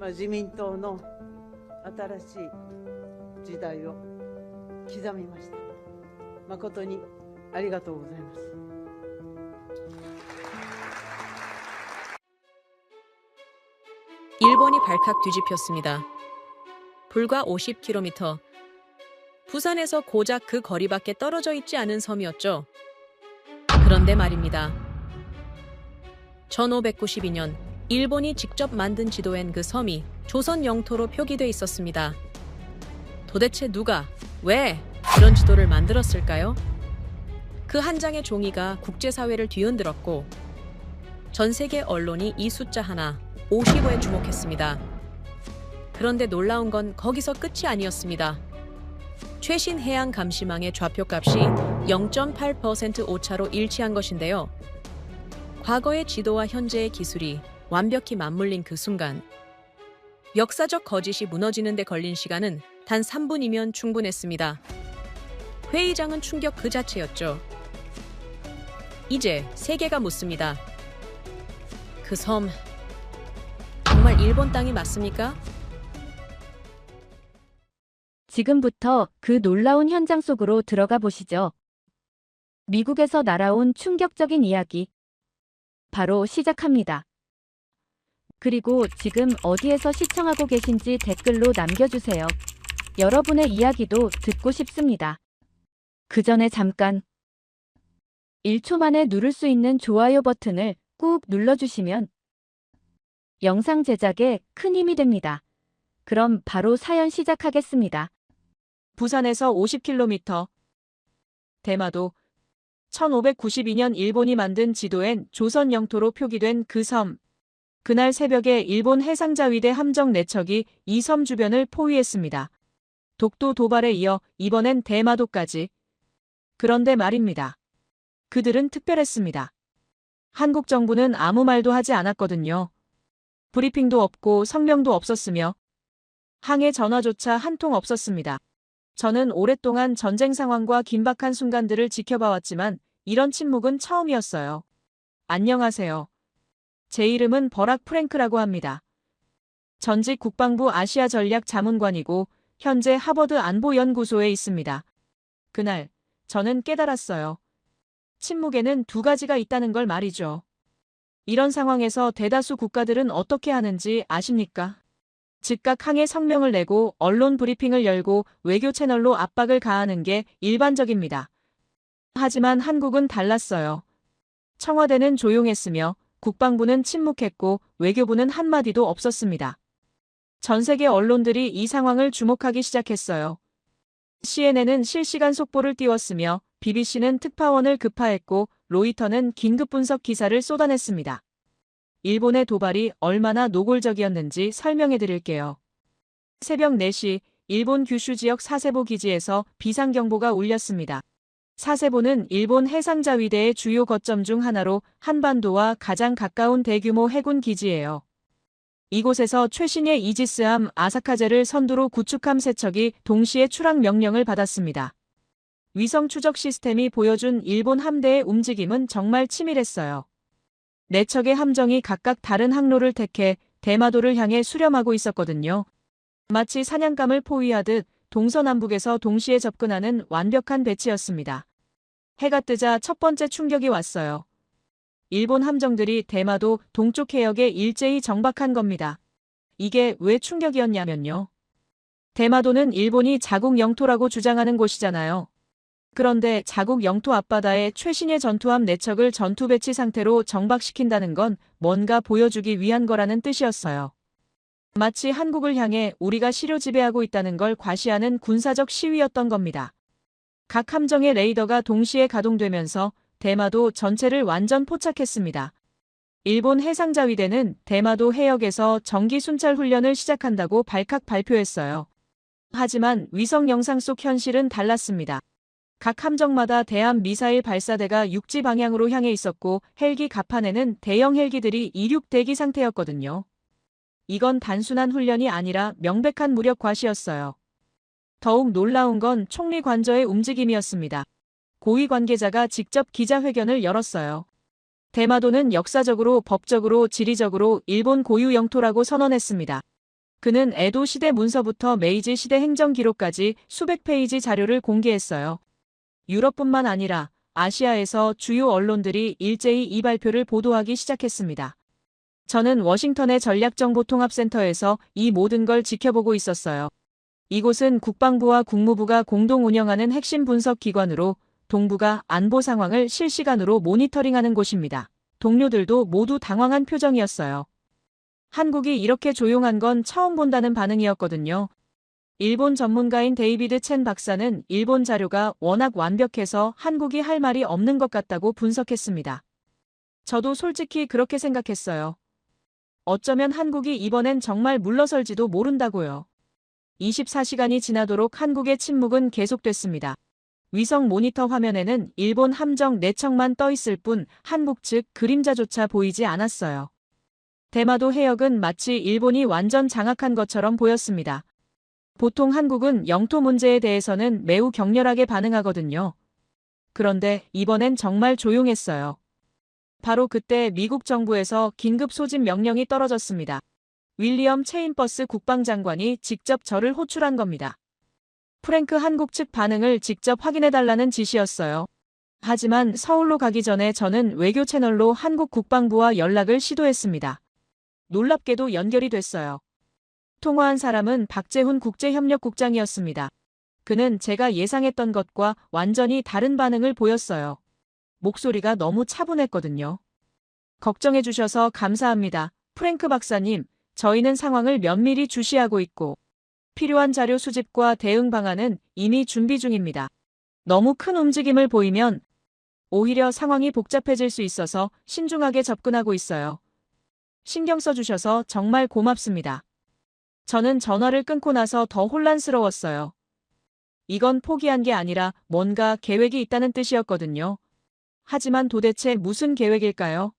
自民党の新しい時代を刻みました。誠にありがとうございます。일본이 발칵 뒤집혔습니다. 불과 50km. 부산에서 고작 그 거리밖에 떨어져 있지 않은 섬이었죠. 그런데 말입니다. 1592년 일본이 직접 만든 지도엔 그 섬이 조선 영토로 표기돼 있었습니다. 도대체 누가, 왜 이런 지도를 만들었을까요? 그 한 장의 종이가 국제사회를 뒤흔들었고 전 세계 언론이 이 숫자 하나, 55에 주목했습니다. 그런데 놀라운 건 거기서 끝이 아니었습니다. 최신 해양 감시망의 좌표값이 0.8% 오차로 일치한 것인데요. 과거의 지도와 현재의 기술이 완벽히 맞물린 그 순간, 역사적 거짓이 무너지는 데 걸린 시간은 단 3분이면 충분했습니다. 회의장은 충격 그 자체였죠. 이제 세계가 묻습니다. 그 섬, 정말 일본 땅이 맞습니까? 지금부터 그 놀라운 현장 속으로 들어가 보시죠. 미국에서 날아온 충격적인 이야기. 바로 시작합니다. 그리고 지금 어디에서 시청하고 계신지 댓글로 남겨주세요. 여러분의 이야기도 듣고 싶습니다. 그 전에 잠깐 1초 만에 누를 수 있는 좋아요 버튼을 꾹 눌러주시면 영상 제작에 큰 힘이 됩니다. 그럼 바로 사연 시작하겠습니다. 부산에서 50km. 대마도. 1592년 일본이 만든 지도엔 조선 영토로 표기된 그 섬. 그날 새벽에 일본 해상자위대 함정 4척이 이 섬 주변을 포위했습니다. 독도 도발에 이어 이번엔 대마도까지. 그런데 말입니다. 그들은 특별했습니다. 한국 정부는 아무 말도 하지 않았거든요. 브리핑도 없고 성명도 없었으며 항해 전화조차 한 통 없었습니다. 저는 오랫동안 전쟁 상황과 긴박한 순간들을 지켜봐왔지만 이런 침묵은 처음이었어요. 안녕하세요. 제 이름은 버락 프랭크라고 합니다. 전직 국방부 아시아 전략 자문관이고 현재 하버드 안보연구소에 있습니다. 그날 저는 깨달았어요. 침묵에는 두 가지가 있다는 걸 말이죠. 이런 상황에서 대다수 국가들은 어떻게 하는지 아십니까? 즉각 항해 성명을 내고 언론 브리핑을 열고 외교 채널로 압박을 가하는 게 일반적입니다. 하지만 한국은 달랐어요. 청와대는 조용했으며 국방부는 침묵했고 외교부는 한마디도 없었습니다. 전 세계 언론들이 이 상황을 주목하기 시작했어요. CNN은 실시간 속보를 띄웠으며 BBC는 특파원을 급파했고 로이터는 긴급 분석 기사를 쏟아냈습니다. 일본의 도발이 얼마나 노골적이었는지 설명해 드릴게요. 새벽 4시 일본 규슈 지역 사세보 기지에서 비상경보가 울렸습니다. 사세보는 일본 해상자위대의 주요 거점 중 하나로 한반도와 가장 가까운 대규모 해군 기지예요. 이곳에서 최신의 이지스함 아사카제를 선두로 구축함 3척이 동시에 출항 명령을 받았습니다. 위성 추적 시스템이 보여준 일본 함대의 움직임은 정말 치밀했어요. 4척의 함정이 각각 다른 항로를 택해 대마도를 향해 수렴하고 있었거든요. 마치 사냥감을 포위하듯 동서남북에서 동시에 접근하는 완벽한 배치였습니다. 해가 뜨자 첫 번째 충격이 왔어요. 일본 함정들이 대마도 동쪽 해역에 일제히 정박한 겁니다. 이게 왜 충격이었냐면요. 대마도는 일본이 자국 영토라고 주장하는 곳이잖아요. 그런데 자국 영토 앞바다에 최신의 전투함 4척을 전투 배치 상태로 정박시킨다는 건 뭔가 보여주기 위한 거라는 뜻이었어요. 마치 한국을 향해 우리가 시료 지배하고 있다는 걸 과시하는 군사적 시위였던 겁니다. 각 함정의 레이더가 동시에 가동되면서 대마도 전체를 완전 포착했습니다. 일본 해상자위대는 대마도 해역에서 정기 순찰 훈련을 시작한다고 발칵 발표했어요. 하지만 위성 영상 속 현실은 달랐습니다. 각 함정마다 대함 미사일 발사대가 육지 방향으로 향해 있었고 헬기 갑판에는 대형 헬기들이 이륙 대기 상태였거든요. 이건 단순한 훈련이 아니라 명백한 무력 과시였어요. 더욱 놀라운 건 총리 관저의 움직임이었습니다. 고위 관계자가 직접 기자회견을 열었어요. 대마도는 역사적으로, 법적으로, 지리적으로 일본 고유 영토라고 선언했습니다. 그는 에도 시대 문서부터 메이지 시대 행정 기록까지 수백 페이지 자료를 공개했어요. 유럽뿐만 아니라 아시아에서 주요 언론들이 일제히 이 발표를 보도하기 시작했습니다. 저는 워싱턴의 전략정보통합센터에서 이 모든 걸 지켜보고 있었어요. 이곳은 국방부와 국무부가 공동 운영하는 핵심 분석 기관으로 동부가 안보 상황을 실시간으로 모니터링하는 곳입니다. 동료들도 모두 당황한 표정이었어요. 한국이 이렇게 조용한 건 처음 본다는 반응이었거든요. 일본 전문가인 데이비드 첸 박사는 일본 자료가 워낙 완벽해서 한국이 할 말이 없는 것 같다고 분석했습니다. 저도 솔직히 그렇게 생각했어요. 어쩌면 한국이 이번엔 정말 물러설지도 모른다고요. 24시간이 지나도록 한국의 침묵은 계속됐습니다. 위성 모니터 화면에는 일본 함정 4척만 떠 있을 뿐 한국 측 그림자조차 보이지 않았어요. 대마도 해역은 마치 일본이 완전 장악한 것처럼 보였습니다. 보통 한국은 영토 문제에 대해서는 매우 격렬하게 반응하거든요. 그런데 이번엔 정말 조용했어요. 바로 그때 미국 정부에서 긴급 소집 명령이 떨어졌습니다. 윌리엄 체인버스 국방장관이 직접 저를 호출한 겁니다. 프랭크 한국 측 반응을 직접 확인해달라는 지시였어요. 하지만 서울로 가기 전에 저는 외교 채널로 한국 국방부와 연락을 시도했습니다. 놀랍게도 연결이 됐어요. 통화한 사람은 박재훈 국제협력국장이었습니다. 그는 제가 예상했던 것과 완전히 다른 반응을 보였어요. 목소리가 너무 차분했거든요. 걱정해 주셔서 감사합니다. 프랭크 박사님, 저희는 상황을 면밀히 주시하고 있고 필요한 자료 수집과 대응 방안은 이미 준비 중입니다. 너무 큰 움직임을 보이면 오히려 상황이 복잡해질 수 있어서 신중하게 접근하고 있어요. 신경 써주셔서 정말 고맙습니다. 저는 전화를 끊고 나서 더 혼란스러웠어요. 이건 포기한 게 아니라 뭔가 계획이 있다는 뜻이었거든요. 하지만 도대체 무슨 계획일까요?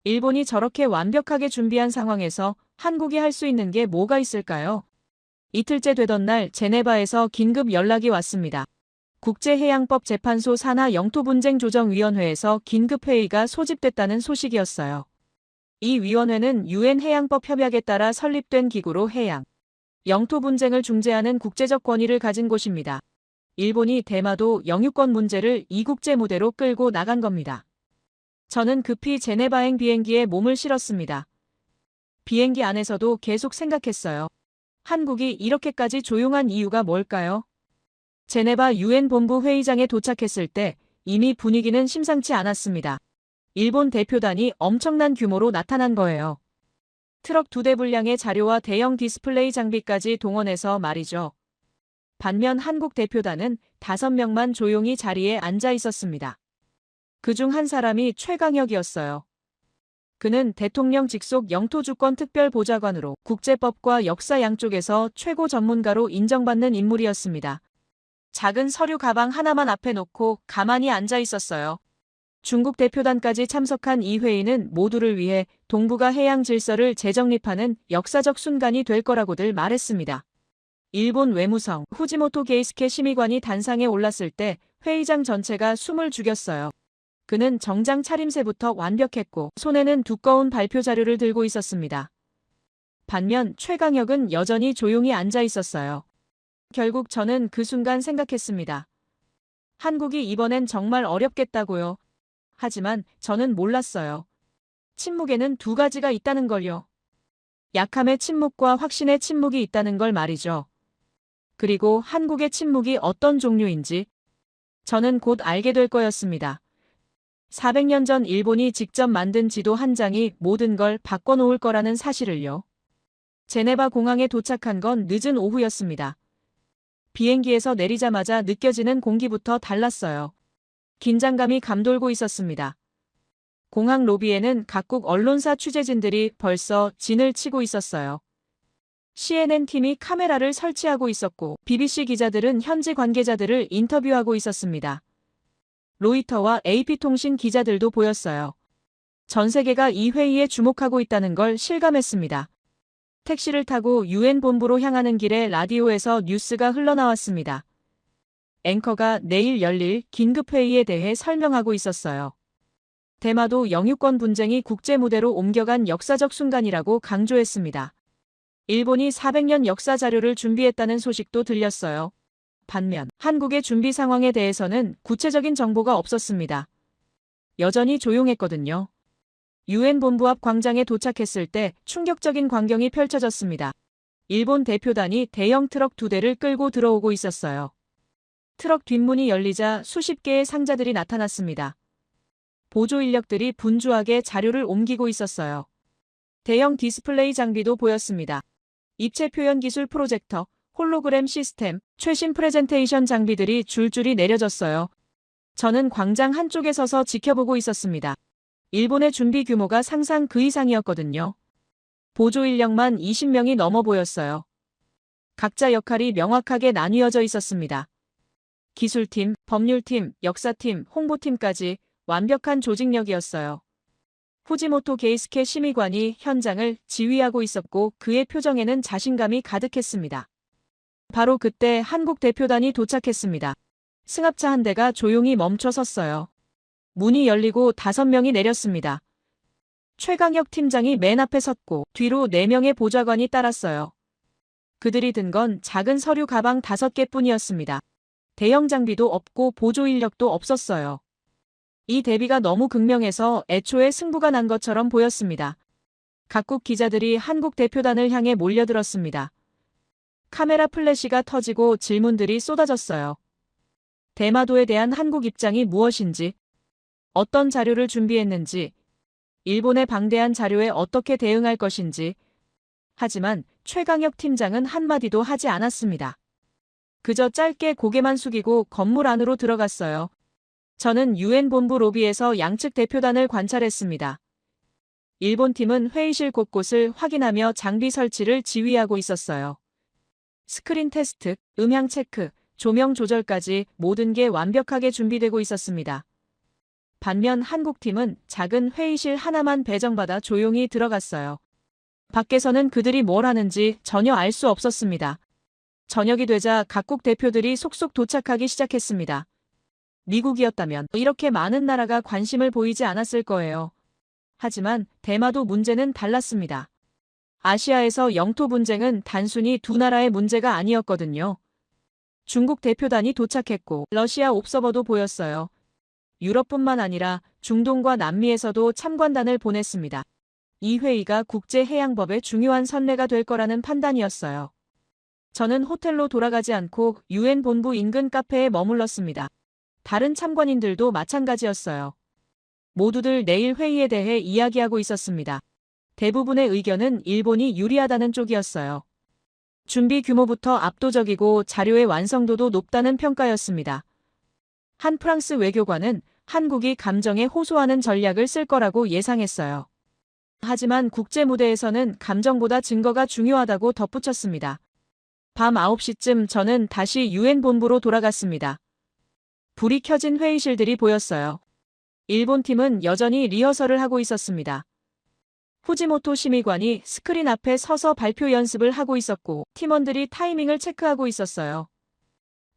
일본이 저렇게 완벽하게 준비한 상황에서 한국이 할 수 있는 게 뭐가 있을까요? 이틀째 되던 날 제네바에서 긴급 연락이 왔습니다. 국제해양법 재판소 산하 영토분쟁조정위원회에서 긴급회의가 소집됐다는 소식이었어요. 이 위원회는 유엔 해양법 협약에 따라 설립된 기구로 해양, 영토 분쟁을 중재하는 국제적 권위를 가진 곳입니다. 일본이 대마도 영유권 문제를 이국제 무대로 끌고 나간 겁니다. 저는 급히 제네바행 비행기에 몸을 실었습니다. 비행기 안에서도 계속 생각했어요. 한국이 이렇게까지 조용한 이유가 뭘까요? 제네바 유엔 본부 회의장에 도착했을 때 이미 분위기는 심상치 않았습니다. 일본 대표단이 엄청난 규모로 나타난 거예요. 트럭 2대 분량의 자료와 대형 디스플레이 장비까지 동원해서 말이죠. 반면 한국 대표단은 5명만 조용히 자리에 앉아 있었습니다. 그중 한 사람이 최강혁이었어요. 그는 대통령 직속 영토주권 특별보좌관으로 국제법과 역사 양쪽에서 최고 전문가로 인정받는 인물이었습니다. 작은 서류 가방 하나만 앞에 놓고 가만히 앉아 있었어요. 중국 대표단까지 참석한 이 회의는 모두를 위해 동북아 해양 질서를 재정립하는 역사적 순간이 될 거라고들 말했습니다. 일본 외무성 후지모토 게이스케 심의관이 단상에 올랐을 때 회의장 전체가 숨을 죽였어요. 그는 정장 차림새부터 완벽했고 손에는 두꺼운 발표 자료를 들고 있었습니다. 반면 최강혁은 여전히 조용히 앉아 있었어요. 결국 저는 그 순간 생각했습니다. 한국이 이번엔 정말 어렵겠다고요. 하지만 저는 몰랐어요. 침묵에는 2가지가 있다는 걸요. 약함의 침묵과 확신의 침묵이 있다는 걸 말이죠. 그리고 한국의 침묵이 어떤 종류인지 저는 곧 알게 될 거였습니다. 400년 전 일본이 직접 만든 지도 한 장이 모든 걸 바꿔놓을 거라는 사실을요. 제네바 공항에 도착한 건 늦은 오후였습니다. 비행기에서 내리자마자 느껴지는 공기부터 달랐어요. 긴장감이 감돌고 있었습니다. 공항 로비에는 각국 언론사 취재진들이 벌써 진을 치고 있었어요. CNN 팀이 카메라를 설치하고 있었고 BBC 기자들은 현지 관계자들을 인터뷰하고 있었습니다. 로이터와 AP통신 기자들도 보였어요. 전 세계가 이 회의에 주목하고 있다는 걸 실감했습니다. 택시를 타고 유엔 본부로 향하는 길에 라디오에서 뉴스가 흘러나왔습니다. 앵커가 내일 열릴 긴급회의에 대해 설명하고 있었어요. 대마도 영유권 분쟁이 국제무대로 옮겨간 역사적 순간이라고 강조했습니다. 일본이 400년 역사 자료를 준비했다는 소식도 들렸어요. 반면 한국의 준비 상황에 대해서는 구체적인 정보가 없었습니다. 여전히 조용했거든요. 유엔 본부 앞 광장에 도착했을 때 충격적인 광경이 펼쳐졌습니다. 일본 대표단이 대형 트럭 2대를 끌고 들어오고 있었어요. 트럭 뒷문이 열리자 수십 개의 상자들이 나타났습니다. 보조 인력들이 분주하게 자료를 옮기고 있었어요. 대형 디스플레이 장비도 보였습니다. 입체 표현 기술 프로젝터, 홀로그램 시스템, 최신 프레젠테이션 장비들이 줄줄이 내려졌어요. 저는 광장 한쪽에 서서 지켜보고 있었습니다. 일본의 준비 규모가 상상 그 이상이었거든요. 보조 인력만 20명이 넘어 보였어요. 각자 역할이 명확하게 나뉘어져 있었습니다. 기술팀, 법률팀, 역사팀, 홍보팀까지 완벽한 조직력이었어요. 후지모토 게이스케 심의관이 현장을 지휘하고 있었고 그의 표정에는 자신감이 가득했습니다. 바로 그때 한국 대표단이 도착했습니다. 승합차 한 대가 조용히 멈춰 섰어요. 문이 열리고 5명이 내렸습니다. 최강혁 팀장이 맨 앞에 섰고 뒤로 4명의 보좌관이 따랐어요. 그들이 든 건 작은 서류 가방 5개뿐이었습니다. 대형 장비도 없고 보조 인력도 없었어요. 이 대비가 너무 극명해서 애초에 승부가 난 것처럼 보였습니다. 각국 기자들이 한국 대표단을 향해 몰려들었습니다. 카메라 플래시가 터지고 질문들이 쏟아졌어요. 대마도에 대한 한국 입장이 무엇인지, 어떤 자료를 준비했는지, 일본의 방대한 자료에 어떻게 대응할 것인지. 하지만 최강혁 팀장은 한마디도 하지 않았습니다. 그저 짧게 고개만 숙이고 건물 안으로 들어갔어요. 저는 유엔 본부 로비에서 양측 대표단을 관찰했습니다. 일본 팀은 회의실 곳곳을 확인하며 장비 설치를 지휘하고 있었어요. 스크린 테스트, 음향 체크, 조명 조절까지 모든 게 완벽하게 준비되고 있었습니다. 반면 한국팀은 작은 회의실 하나만 배정받아 조용히 들어갔어요. 밖에서는 그들이 뭘 하는지 전혀 알 수 없었습니다. 저녁이 되자 각국 대표들이 속속 도착하기 시작했습니다. 미국이었다면 이렇게 많은 나라가 관심을 보이지 않았을 거예요. 하지만 대마도 문제는 달랐습니다. 아시아에서 영토 분쟁은 단순히 두 나라의 문제가 아니었거든요. 중국 대표단이 도착했고 러시아 옵서버도 보였어요. 유럽뿐만 아니라 중동과 남미에서도 참관단을 보냈습니다. 이 회의가 국제해양법의 중요한 선례가 될 거라는 판단이었어요. 저는 호텔로 돌아가지 않고 유엔 본부 인근 카페에 머물렀습니다. 다른 참관인들도 마찬가지였어요. 모두들 내일 회의에 대해 이야기하고 있었습니다. 대부분의 의견은 일본이 유리하다는 쪽이었어요. 준비 규모부터 압도적이고 자료의 완성도도 높다는 평가였습니다. 한 프랑스 외교관은 한국이 감정에 호소하는 전략을 쓸 거라고 예상했어요. 하지만 국제 무대에서는 감정보다 증거가 중요하다고 덧붙였습니다. 밤 9시쯤 저는 다시 유엔 본부로 돌아갔습니다. 불이 켜진 회의실들이 보였어요. 일본 팀은 여전히 리허설을 하고 있었습니다. 후지모토 심의관이 스크린 앞에 서서 발표 연습을 하고 있었고 팀원들이 타이밍을 체크하고 있었어요.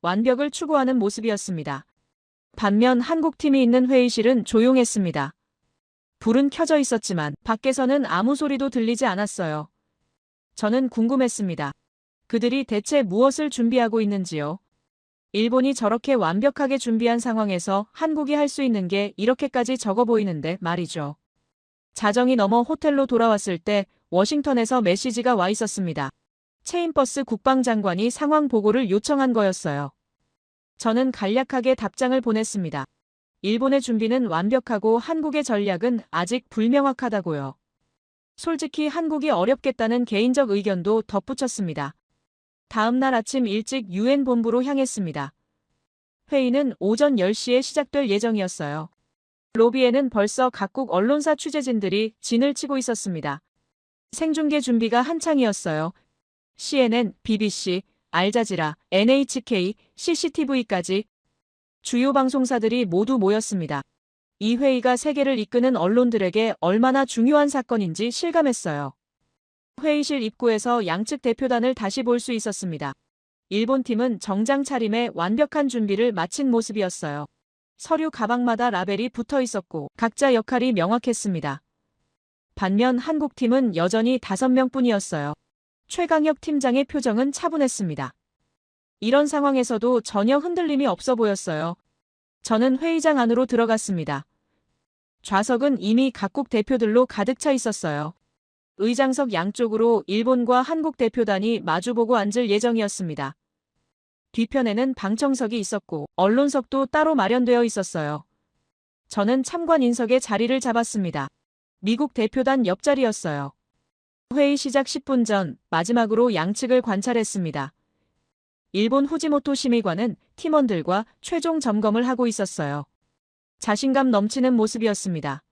완벽을 추구하는 모습이었습니다. 반면 한국팀이 있는 회의실은 조용했습니다. 불은 켜져 있었지만 밖에서는 아무 소리도 들리지 않았어요. 저는 궁금했습니다. 그들이 대체 무엇을 준비하고 있는지요? 일본이 저렇게 완벽하게 준비한 상황에서 한국이 할 수 있는 게 이렇게까지 적어 보이는데 말이죠. 자정이 넘어 호텔로 돌아왔을 때 워싱턴에서 메시지가 와 있었습니다. 체인버스 국방장관이 상황 보고를 요청한 거였어요. 저는 간략하게 답장을 보냈습니다. 일본의 준비는 완벽하고 한국의 전략은 아직 불명확하다고요. 솔직히 한국이 어렵겠다는 개인적 의견도 덧붙였습니다. 다음 날 아침 일찍 유엔 본부로 향했습니다. 회의는 오전 10시에 시작될 예정이었어요. 로비에는 벌써 각국 언론사 취재진들이 진을 치고 있었습니다. 생중계 준비가 한창이었어요. CNN, BBC, 알자지라, NHK, CCTV까지 주요 방송사들이 모두 모였습니다. 이 회의가 세계를 이끄는 언론들에게 얼마나 중요한 사건인지 실감했어요. 회의실 입구에서 양측 대표단을 다시 볼 수 있었습니다. 일본 팀은 정장 차림에 완벽한 준비를 마친 모습이었어요. 서류 가방마다 라벨이 붙어 있었고 각자 역할이 명확했습니다. 반면 한국 팀은 여전히 5명뿐이었어요. 최강혁 팀장의 표정은 차분했습니다. 이런 상황에서도 전혀 흔들림이 없어 보였어요. 저는 회의장 안으로 들어갔습니다. 좌석은 이미 각국 대표들로 가득 차 있었어요. 의장석 양쪽으로 일본과 한국 대표단이 마주보고 앉을 예정이었습니다. 뒤편에는 방청석이 있었고 언론석도 따로 마련되어 있었어요. 저는 참관 인석에 자리를 잡았습니다. 미국 대표단 옆자리였어요. 회의 시작 10분 전 마지막으로 양측을 관찰했습니다. 일본 후지모토 심의관은 팀원들과 최종 점검을 하고 있었어요. 자신감 넘치는 모습이었습니다.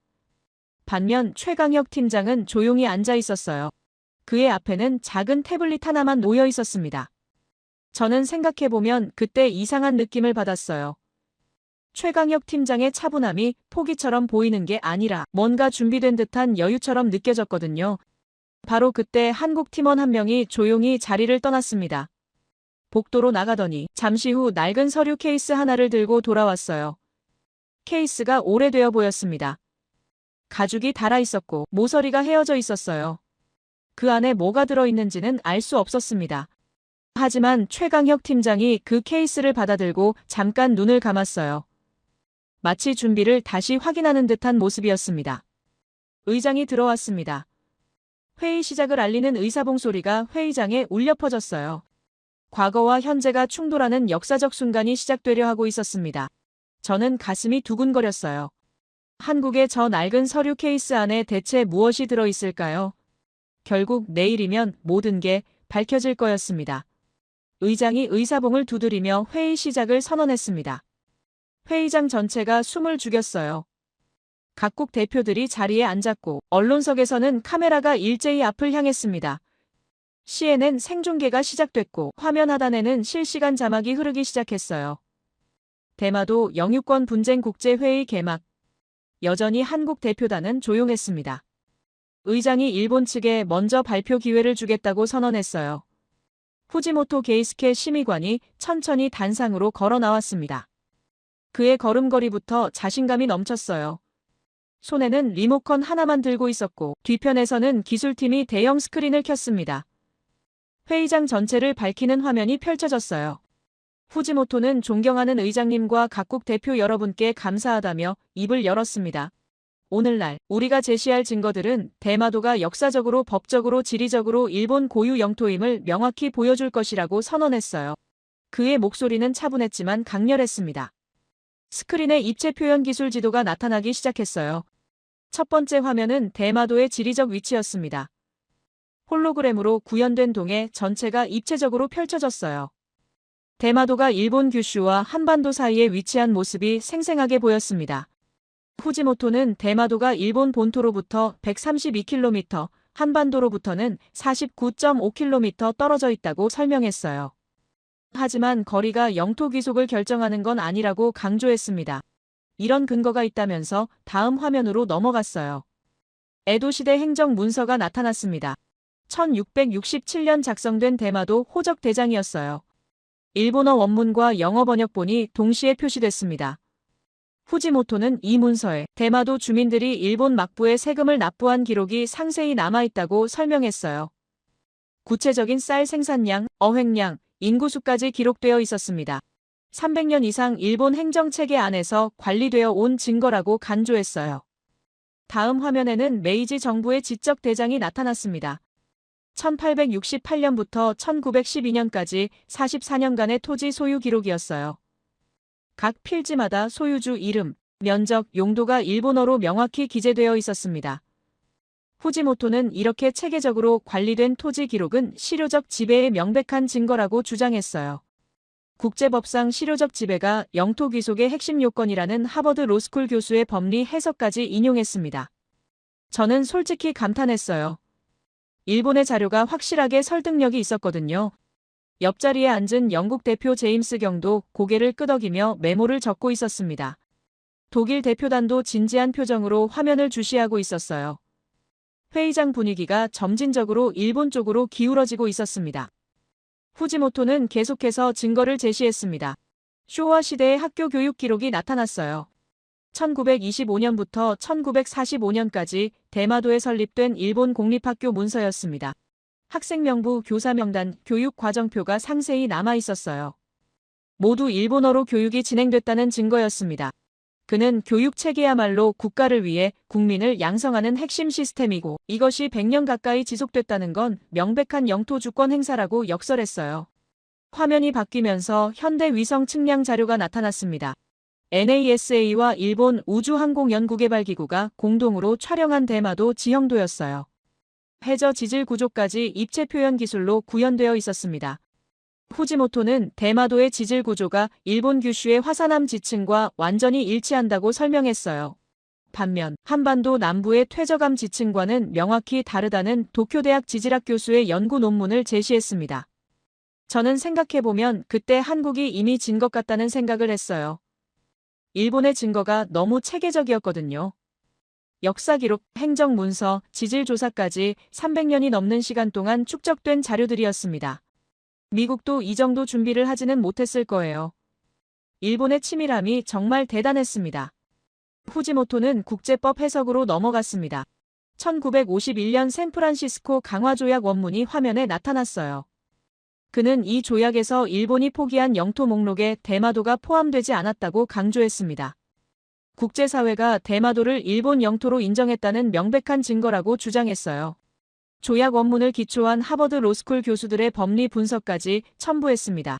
반면 최강혁 팀장은 조용히 앉아 있었어요. 그의 앞에는 작은 태블릿 하나만 놓여 있었습니다. 저는 생각해보면 그때 이상한 느낌을 받았어요. 최강혁 팀장의 차분함이 포기처럼 보이는 게 아니라 뭔가 준비된 듯한 여유처럼 느껴졌거든요. 바로 그때 한국 팀원 한 명이 조용히 자리를 떠났습니다. 복도로 나가더니 잠시 후 낡은 서류 케이스 하나를 들고 돌아왔어요. 케이스가 오래되어 보였습니다. 가죽이 닳아 있었고 모서리가 헤어져 있었어요. 그 안에 뭐가 들어있는지는 알 수 없었습니다. 하지만 최강혁 팀장이 그 케이스를 받아들고 잠깐 눈을 감았어요. 마치 준비를 다시 확인하는 듯한 모습이었습니다. 의장이 들어왔습니다. 회의 시작을 알리는 의사봉 소리가 회의장에 울려 퍼졌어요. 과거와 현재가 충돌하는 역사적 순간이 시작되려 하고 있었습니다. 저는 가슴이 두근거렸어요. 한국의 저 낡은 서류 케이스 안에 대체 무엇이 들어있을까요? 결국 내일이면 모든 게 밝혀질 거였습니다. 의장이 의사봉을 두드리며 회의 시작을 선언했습니다. 회의장 전체가 숨을 죽였어요. 각국 대표들이 자리에 앉았고 언론석에서는 카메라가 일제히 앞을 향했습니다. CNN 생중계가 시작됐고 화면 하단에는 실시간 자막이 흐르기 시작했어요. 대마도 영유권 분쟁 국제회의 개막. 여전히 한국 대표단은 조용했습니다. 의장이 일본 측에 먼저 발표 기회를 주겠다고 선언했어요. 후지모토 게이스케 심의관이 천천히 단상으로 걸어 나왔습니다. 그의 걸음걸이부터 자신감이 넘쳤어요. 손에는 리모컨 하나만 들고 있었고 뒤편에서는 기술팀이 대형 스크린을 켰습니다. 회의장 전체를 밝히는 화면이 펼쳐졌어요. 후지모토는 존경하는 의장님과 각국 대표 여러분께 감사하다며 입을 열었습니다. 오늘날 우리가 제시할 증거들은 대마도가 역사적으로 법적으로 지리적으로 일본 고유 영토임을 명확히 보여줄 것이라고 선언했어요. 그의 목소리는 차분했지만 강렬했습니다. 스크린에 입체 표현 기술 지도가 나타나기 시작했어요. 첫 번째 화면은 대마도의 지리적 위치였습니다. 홀로그램으로 구현된 동해 전체가 입체적으로 펼쳐졌어요. 대마도가 일본 규슈와 한반도 사이에 위치한 모습이 생생하게 보였습니다. 후지모토는 대마도가 일본 본토로부터 132km, 한반도로부터는 49.5km 떨어져 있다고 설명했어요. 하지만 거리가 영토 귀속을 결정하는 건 아니라고 강조했습니다. 이런 근거가 있다면서 다음 화면으로 넘어갔어요. 에도시대 행정 문서가 나타났습니다. 1667년 작성된 대마도 호적 대장이었어요. 일본어 원문과 영어 번역본이 동시에 표시됐습니다. 후지모토는 이 문서에 대마도 주민들이 일본 막부에 세금을 납부한 기록이 상세히 남아있다고 설명했어요. 구체적인 쌀 생산량, 어획량, 인구수까지 기록되어 있었습니다. 300년 이상 일본 행정체계 안에서 관리되어 온 증거라고 간주했어요. 다음 화면에는 메이지 정부의 지적 대장이 나타났습니다. 1868년부터 1912년까지 44년간의 토지 소유 기록이었어요. 각 필지마다 소유주 이름, 면적, 용도가 일본어로 명확히 기재되어 있었습니다. 후지모토는 이렇게 체계적으로 관리된 토지 기록은 실효적 지배의 명백한 증거라고 주장했어요. 국제법상 실효적 지배가 영토 귀속의 핵심 요건이라는 하버드 로스쿨 교수의 법리 해석까지 인용했습니다. 저는 솔직히 감탄했어요. 일본의 자료가 확실하게 설득력이 있었거든요. 옆자리에 앉은 영국 대표 제임스 경도 고개를 끄덕이며 메모를 적고 있었습니다. 독일 대표단도 진지한 표정으로 화면을 주시하고 있었어요. 회의장 분위기가 점진적으로 일본 쪽으로 기울어지고 있었습니다. 후지모토는 계속해서 증거를 제시했습니다. 쇼와 시대의 학교 교육 기록이 나타났어요. 1925년부터 1945년까지 대마도에 설립된 일본 공립학교 문서였습니다. 학생 명부, 교사 명단, 교육 과정표가 상세히 남아 있었어요. 모두 일본어로 교육이 진행됐다는 증거였습니다. 그는 교육 체계야말로 국가를 위해 국민을 양성하는 핵심 시스템이고 이것이 100년 가까이 지속됐다는 건 명백한 영토 주권 행사라고 역설했어요. 화면이 바뀌면서 현대 위성 측량 자료가 나타났습니다. NASA와 일본 우주항공연구개발기구가 공동으로 촬영한 대마도 지형도였어요. 해저 지질 구조까지 입체 표현 기술로 구현되어 있었습니다. 후지모토는 대마도의 지질 구조가 일본 규슈의 화산암 지층과 완전히 일치한다고 설명했어요. 반면 한반도 남부의 퇴적암 지층과는 명확히 다르다는 도쿄대학 지질학 교수의 연구 논문을 제시했습니다. 저는 생각해보면 그때 한국이 이미 진 것 같다는 생각을 했어요. 일본의 증거가 너무 체계적이었거든요. 역사 기록, 행정 문서, 지질 조사까지 300년이 넘는 시간 동안 축적된 자료들이었습니다. 미국도 이 정도 준비를 하지는 못했을 거예요. 일본의 치밀함이 정말 대단했습니다. 후지모토는 국제법 해석으로 넘어갔습니다. 1951년 샌프란시스코 강화조약 원문이 화면에 나타났어요. 그는 이 조약에서 일본이 포기한 영토 목록에 대마도가 포함되지 않았다고 강조했습니다. 국제사회가 대마도를 일본 영토로 인정했다는 명백한 증거라고 주장했어요. 조약 원문을 기초한 하버드 로스쿨 교수들의 법리 분석까지 첨부했습니다.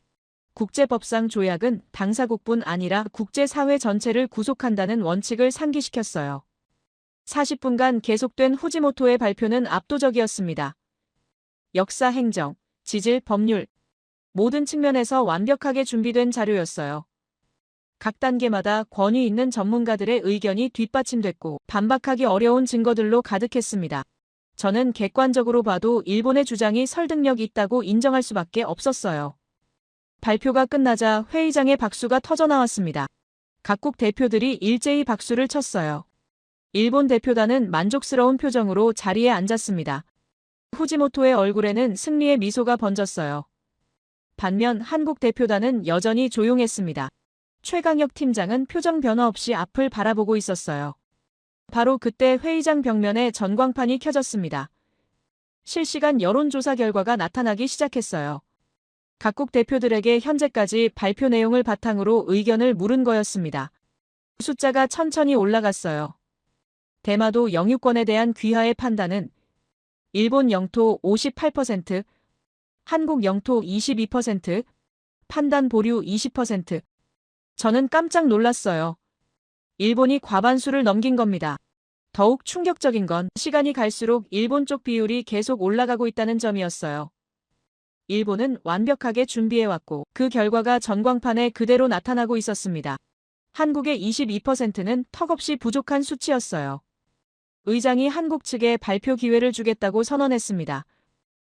국제법상 조약은 당사국뿐 아니라 국제사회 전체를 구속한다는 원칙을 상기시켰어요. 40분간 계속된 후지모토의 발표는 압도적이었습니다. 역사, 행정, 지질, 법률, 모든 측면에서 완벽하게 준비된 자료였어요. 각 단계마다 권위 있는 전문가들의 의견이 뒷받침됐고 반박하기 어려운 증거들로 가득했습니다. 저는 객관적으로 봐도 일본의 주장이 설득력 있다고 인정할 수밖에 없었어요. 발표가 끝나자 회의장에 박수가 터져나왔습니다. 각국 대표들이 일제히 박수를 쳤어요. 일본 대표단은 만족스러운 표정으로 자리에 앉았습니다. 후지모토의 얼굴에는 승리의 미소가 번졌어요. 반면 한국 대표단은 여전히 조용했습니다. 최강혁 팀장은 표정 변화 없이 앞을 바라보고 있었어요. 바로 그때 회의장 벽면에 전광판이 켜졌습니다. 실시간 여론조사 결과가 나타나기 시작했어요. 각국 대표들에게 현재까지 발표 내용을 바탕으로 의견을 물은 거였습니다. 숫자가 천천히 올라갔어요. 대마도 영유권에 대한 귀하의 판단은 일본 영토 58%, 한국 영토 22%, 판단 보류 20%. 저는 깜짝 놀랐어요. 일본이 과반수를 넘긴 겁니다. 더욱 충격적인 건 시간이 갈수록 일본 쪽 비율이 계속 올라가고 있다는 점이었어요. 일본은 완벽하게 준비해왔고 그 결과가 전광판에 그대로 나타나고 있었습니다. 한국의 22%는 턱없이 부족한 수치였어요. 의장이 한국 측에 발표 기회를 주겠다고 선언했습니다.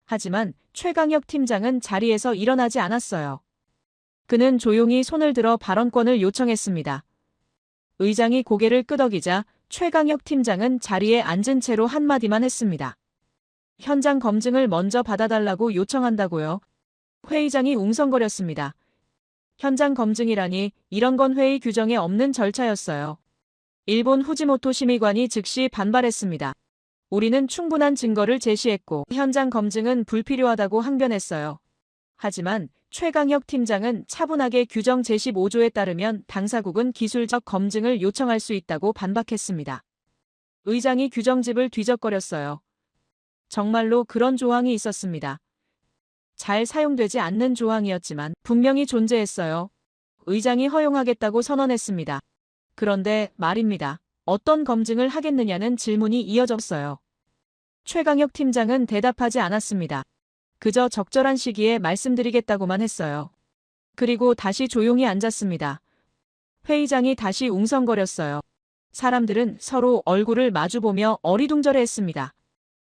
하지만 최강혁 팀장은 자리에서 일어나지 않았어요. 그는 조용히 손을 들어 발언권을 요청했습니다. 의장이 고개를 끄덕이자 최강혁 팀장은 자리에 앉은 채로 한마디만 했습니다. 현장 검증을 먼저 받아달라고 요청한다고요. 회의장이 웅성거렸습니다. 현장 검증이라니 이런 건 회의 규정에 없는 절차였어요. 일본 후지모토 심의관이 즉시 반발했습니다. 우리는 충분한 증거를 제시했고 현장 검증은 불필요하다고 항변했어요. 하지만 최강혁 팀장은 차분하게 규정 제15조에 따르면 당사국은 기술적 검증을 요청할 수 있다고 반박했습니다. 의장이 규정집을 뒤적거렸어요. 정말로 그런 조항이 있었습니다. 잘 사용되지 않는 조항이었지만 분명히 존재했어요. 의장이 허용하겠다고 선언했습니다. 그런데 말입니다. 어떤 검증을 하겠느냐는 질문이 이어졌어요. 최강혁 팀장은 대답하지 않았습니다. 그저 적절한 시기에 말씀드리겠다고만 했어요. 그리고 다시 조용히 앉았습니다. 회의장이 다시 웅성거렸어요. 사람들은 서로 얼굴을 마주보며 어리둥절해했습니다.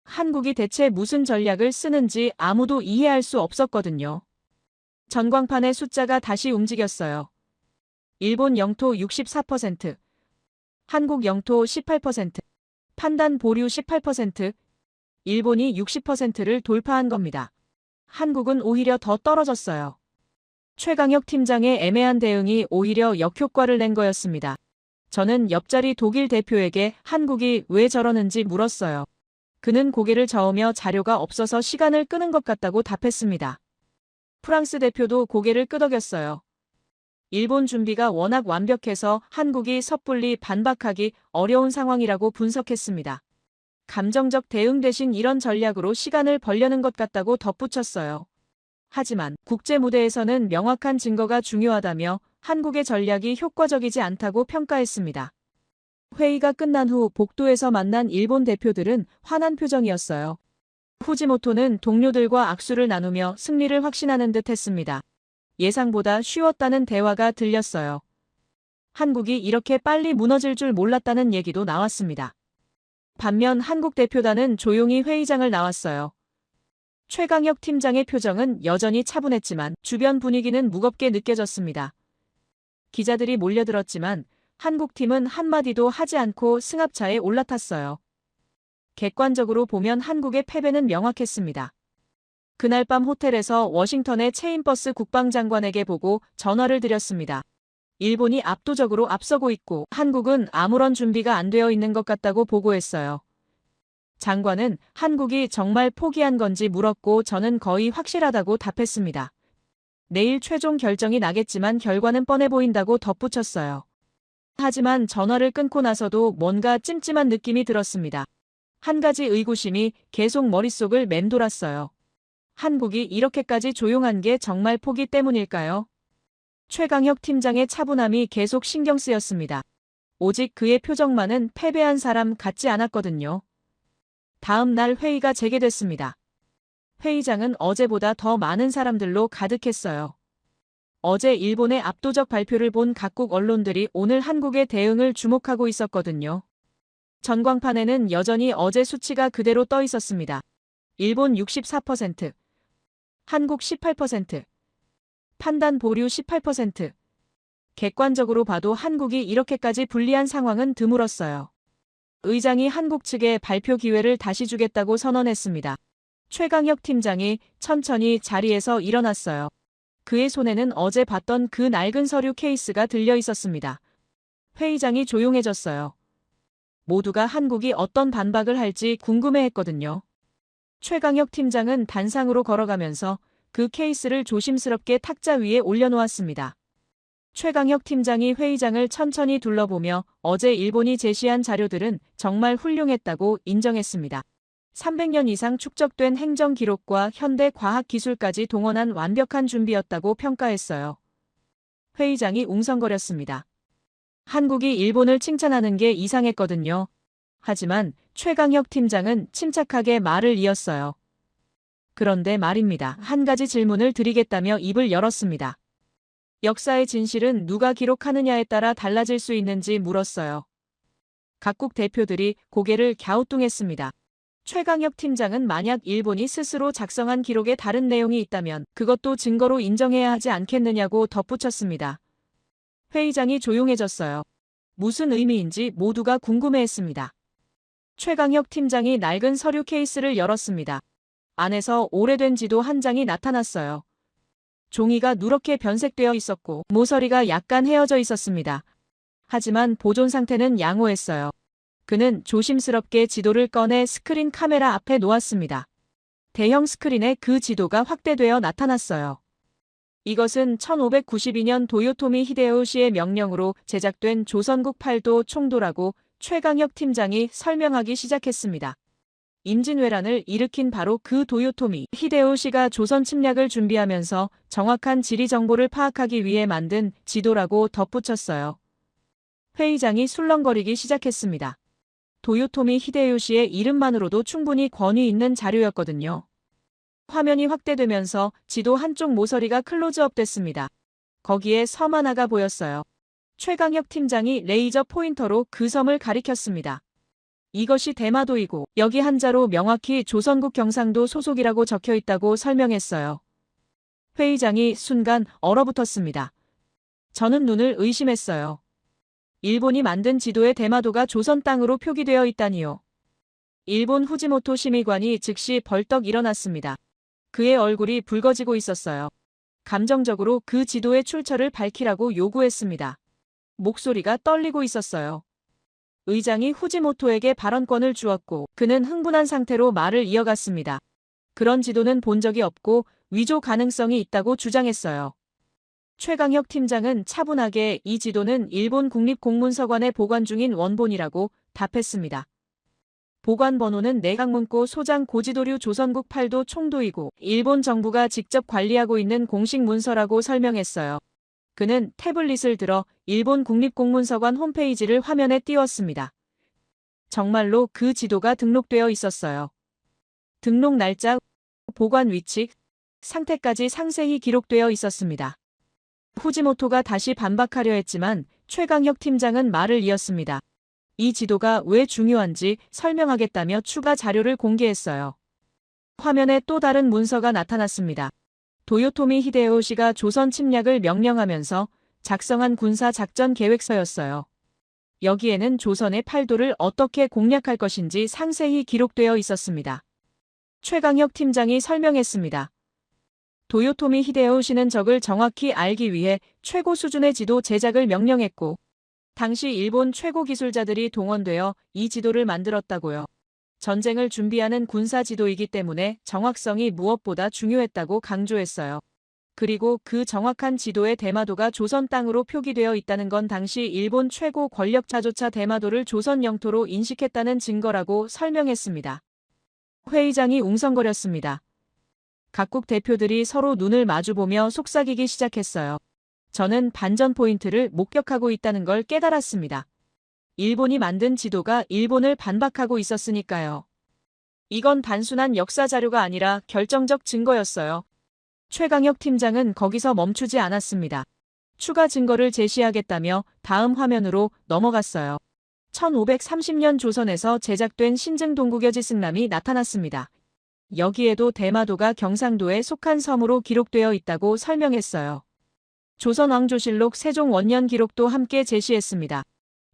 한국이 대체 무슨 전략을 쓰는지 아무도 이해할 수 없었거든요. 전광판의 숫자가 다시 움직였어요. 일본 영토 64%, 한국 영토 18%, 판단 보류 18%, 일본이 60%를 돌파한 겁니다. 한국은 오히려 더 떨어졌어요. 최강혁 팀장의 애매한 대응이 오히려 역효과를 낸 거였습니다. 저는 옆자리 독일 대표에게 한국이 왜 저러는지 물었어요. 그는 고개를 저으며 자료가 없어서 시간을 끄는 것 같다고 답했습니다. 프랑스 대표도 고개를 끄덕였어요. 일본 준비가 워낙 완벽해서 한국이 섣불리 반박하기 어려운 상황이라고 분석했습니다. 감정적 대응 대신 이런 전략으로 시간을 벌려는 것 같다고 덧붙였어요. 하지만 국제 무대에서는 명확한 증거가 중요하다며 한국의 전략이 효과적이지 않다고 평가했습니다. 회의가 끝난 후 복도에서 만난 일본 대표들은 환한 표정이었어요. 후지모토는 동료들과 악수를 나누며 승리를 확신하는 듯 했습니다. 예상보다 쉬웠다는 대화가 들렸어요. 한국이 이렇게 빨리 무너질 줄 몰랐다는 얘기도 나왔습니다. 반면 한국 대표단은 조용히 회의장을 나왔어요. 최강혁 팀장의 표정은 여전히 차분했지만 주변 분위기는 무겁게 느껴졌습니다. 기자들이 몰려들었지만 한국팀은 한마디도 하지 않고 승합차에 올라탔어요. 객관적으로 보면 한국의 패배는 명확했습니다. 그날 밤 호텔에서 워싱턴의 체인버스 국방장관에게 보고 전화를 드렸습니다. 일본이 압도적으로 앞서고 있고 한국은 아무런 준비가 안 되어 있는 것 같다고 보고했어요. 장관은 한국이 정말 포기한 건지 물었고 저는 거의 확실하다고 답했습니다. 내일 최종 결정이 나겠지만 결과는 뻔해 보인다고 덧붙였어요. 하지만 전화를 끊고 나서도 뭔가 찜찜한 느낌이 들었습니다. 한 가지 의구심이 계속 머릿속을 맴돌았어요. 한국이 이렇게까지 조용한 게 정말 포기 때문일까요? 최강혁 팀장의 차분함이 계속 신경 쓰였습니다. 오직 그의 표정만은 패배한 사람 같지 않았거든요. 다음 날 회의가 재개됐습니다. 회의장은 어제보다 더 많은 사람들로 가득했어요. 어제 일본의 압도적 발표를 본 각국 언론들이 오늘 한국의 대응을 주목하고 있었거든요. 전광판에는 여전히 어제 수치가 그대로 떠 있었습니다. 일본 64%, 한국 18%, 판단 보류 18%. 객관적으로 봐도 한국이 이렇게까지 불리한 상황은 드물었어요. 의장이 한국 측에 발표 기회를 다시 주겠다고 선언했습니다. 최강혁 팀장이 천천히 자리에서 일어났어요. 그의 손에는 어제 봤던 그 낡은 서류 케이스가 들려 있었습니다. 회의장이 조용해졌어요. 모두가 한국이 어떤 반박을 할지 궁금해했거든요. 최강혁 팀장은 단상으로 걸어가면서 그 케이스를 조심스럽게 탁자 위에 올려놓았습니다. 최강혁 팀장이 회의장을 천천히 둘러보며 어제 일본이 제시한 자료들은 정말 훌륭했다고 인정했습니다. 300년 이상 축적된 행정 기록과 현대 과학 기술까지 동원한 완벽한 준비였다고 평가했어요. 회의장이 웅성거렸습니다. 한국이 일본을 칭찬하는 게 이상했거든요. 하지만 최강혁 팀장은 침착하게 말을 이었어요. 그런데 말입니다. 한 가지 질문을 드리겠다며 입을 열었습니다. 역사의 진실은 누가 기록하느냐에 따라 달라질 수 있는지 물었어요. 각국 대표들이 고개를 갸우뚱했습니다. 최강혁 팀장은 만약 일본이 스스로 작성한 기록에 다른 내용이 있다면 그것도 증거로 인정해야 하지 않겠느냐고 덧붙였습니다. 회의장이 조용해졌어요. 무슨 의미인지 모두가 궁금해했습니다. 최강혁 팀장이 낡은 서류 케이스를 열었습니다. 안에서 오래된 지도 한 장이 나타났어요. 종이가 누렇게 변색되어 있었고 모서리가 약간 헤어져 있었습니다. 하지만 보존 상태는 양호했어요. 그는 조심스럽게 지도를 꺼내 스크린 카메라 앞에 놓았습니다. 대형 스크린에 그 지도가 확대되어 나타났어요. 이것은 1592년 도요토미 히데요시의 명령으로 제작된 조선국 8도 총도라고 최강혁 팀장이 설명하기 시작했습니다. 임진왜란을 일으킨 바로 그 도요토미 히데요시가 조선 침략을 준비하면서 정확한 지리 정보를 파악하기 위해 만든 지도라고 덧붙였어요. 회의장이 술렁거리기 시작했습니다. 도요토미 히데요시의 이름만으로도 충분히 권위 있는 자료였거든요. 화면이 확대되면서 지도 한쪽 모서리가 클로즈업 됐습니다. 거기에 섬 하나가 보였어요. 최강혁 팀장이 레이저 포인터로 그 섬을 가리켰습니다. 이것이 대마도이고 여기 한자로 명확히 조선국 경상도 소속이라고 적혀 있다고 설명했어요. 회의장이 순간 얼어붙었습니다. 저는 눈을 의심했어요. 일본이 만든 지도에 대마도가 조선 땅으로 표기되어 있다니요. 일본 후지모토 심의관이 즉시 벌떡 일어났습니다. 그의 얼굴이 붉어지고 있었어요. 감정적으로 그 지도의 출처를 밝히라고 요구했습니다. 목소리가 떨리고 있었어요. 의장이 후지모토에게 발언권을 주었고 그는 흥분한 상태로 말을 이어갔습니다. 그런 지도는 본 적이 없고 위조 가능성이 있다고 주장했어요. 최강혁 팀장은 차분하게 이 지도는 일본 국립공문서관에 보관 중인 원본이라고 답했습니다. 보관 번호는 내각문고 소장 고지도류 조선국 8도 총도이고 일본 정부가 직접 관리하고 있는 공식 문서라고 설명했어요. 그는 태블릿을 들어 일본 국립공문서관 홈페이지를 화면에 띄웠습니다. 정말로 그 지도가 등록되어 있었어요. 등록 날짜, 보관 위치, 상태까지 상세히 기록되어 있었습니다. 후지모토가 다시 반박하려 했지만 최강혁 팀장은 말을 이었습니다. 이 지도가 왜 중요한지 설명하겠다며 추가 자료를 공개했어요. 화면에 또 다른 문서가 나타났습니다. 도요토미 히데요시가 조선 침략을 명령하면서 작성한 군사 작전 계획서였어요. 여기에는 조선의 팔도를 어떻게 공략할 것인지 상세히 기록되어 있었습니다. 최강혁 팀장이 설명했습니다. 도요토미 히데요시는 적을 정확히 알기 위해 최고 수준의 지도 제작을 명령했고 당시 일본 최고 기술자들이 동원되어 이 지도를 만들었다고요. 전쟁을 준비하는 군사 지도이기 때문에 정확성이 무엇보다 중요했다고 강조했어요. 그리고 그 정확한 지도의 대마도가 조선 땅으로 표기되어 있다는 건 당시 일본 최고 권력자조차 대마도를 조선 영토로 인식했다는 증거라고 설명했습니다. 회의장이 웅성거렸습니다. 각국 대표들이 서로 눈을 마주보며 속삭이기 시작했어요. 저는 반전 포인트를 목격하고 있다는 걸 깨달았습니다. 일본이 만든 지도가 일본을 반박하고 있었으니까요. 이건 단순한 역사 자료가 아니라 결정적 증거였어요. 최강혁 팀장은 거기서 멈추지 않았습니다. 추가 증거를 제시하겠다며 다음 화면으로 넘어갔어요. 1530년 조선에서 제작된 신증동국여지 승람이 나타났습니다. 여기에도 대마도가 경상도에 속한 섬으로 기록되어 있다고 설명했어요. 조선왕조실록 세종원년 기록도 함께 제시했습니다.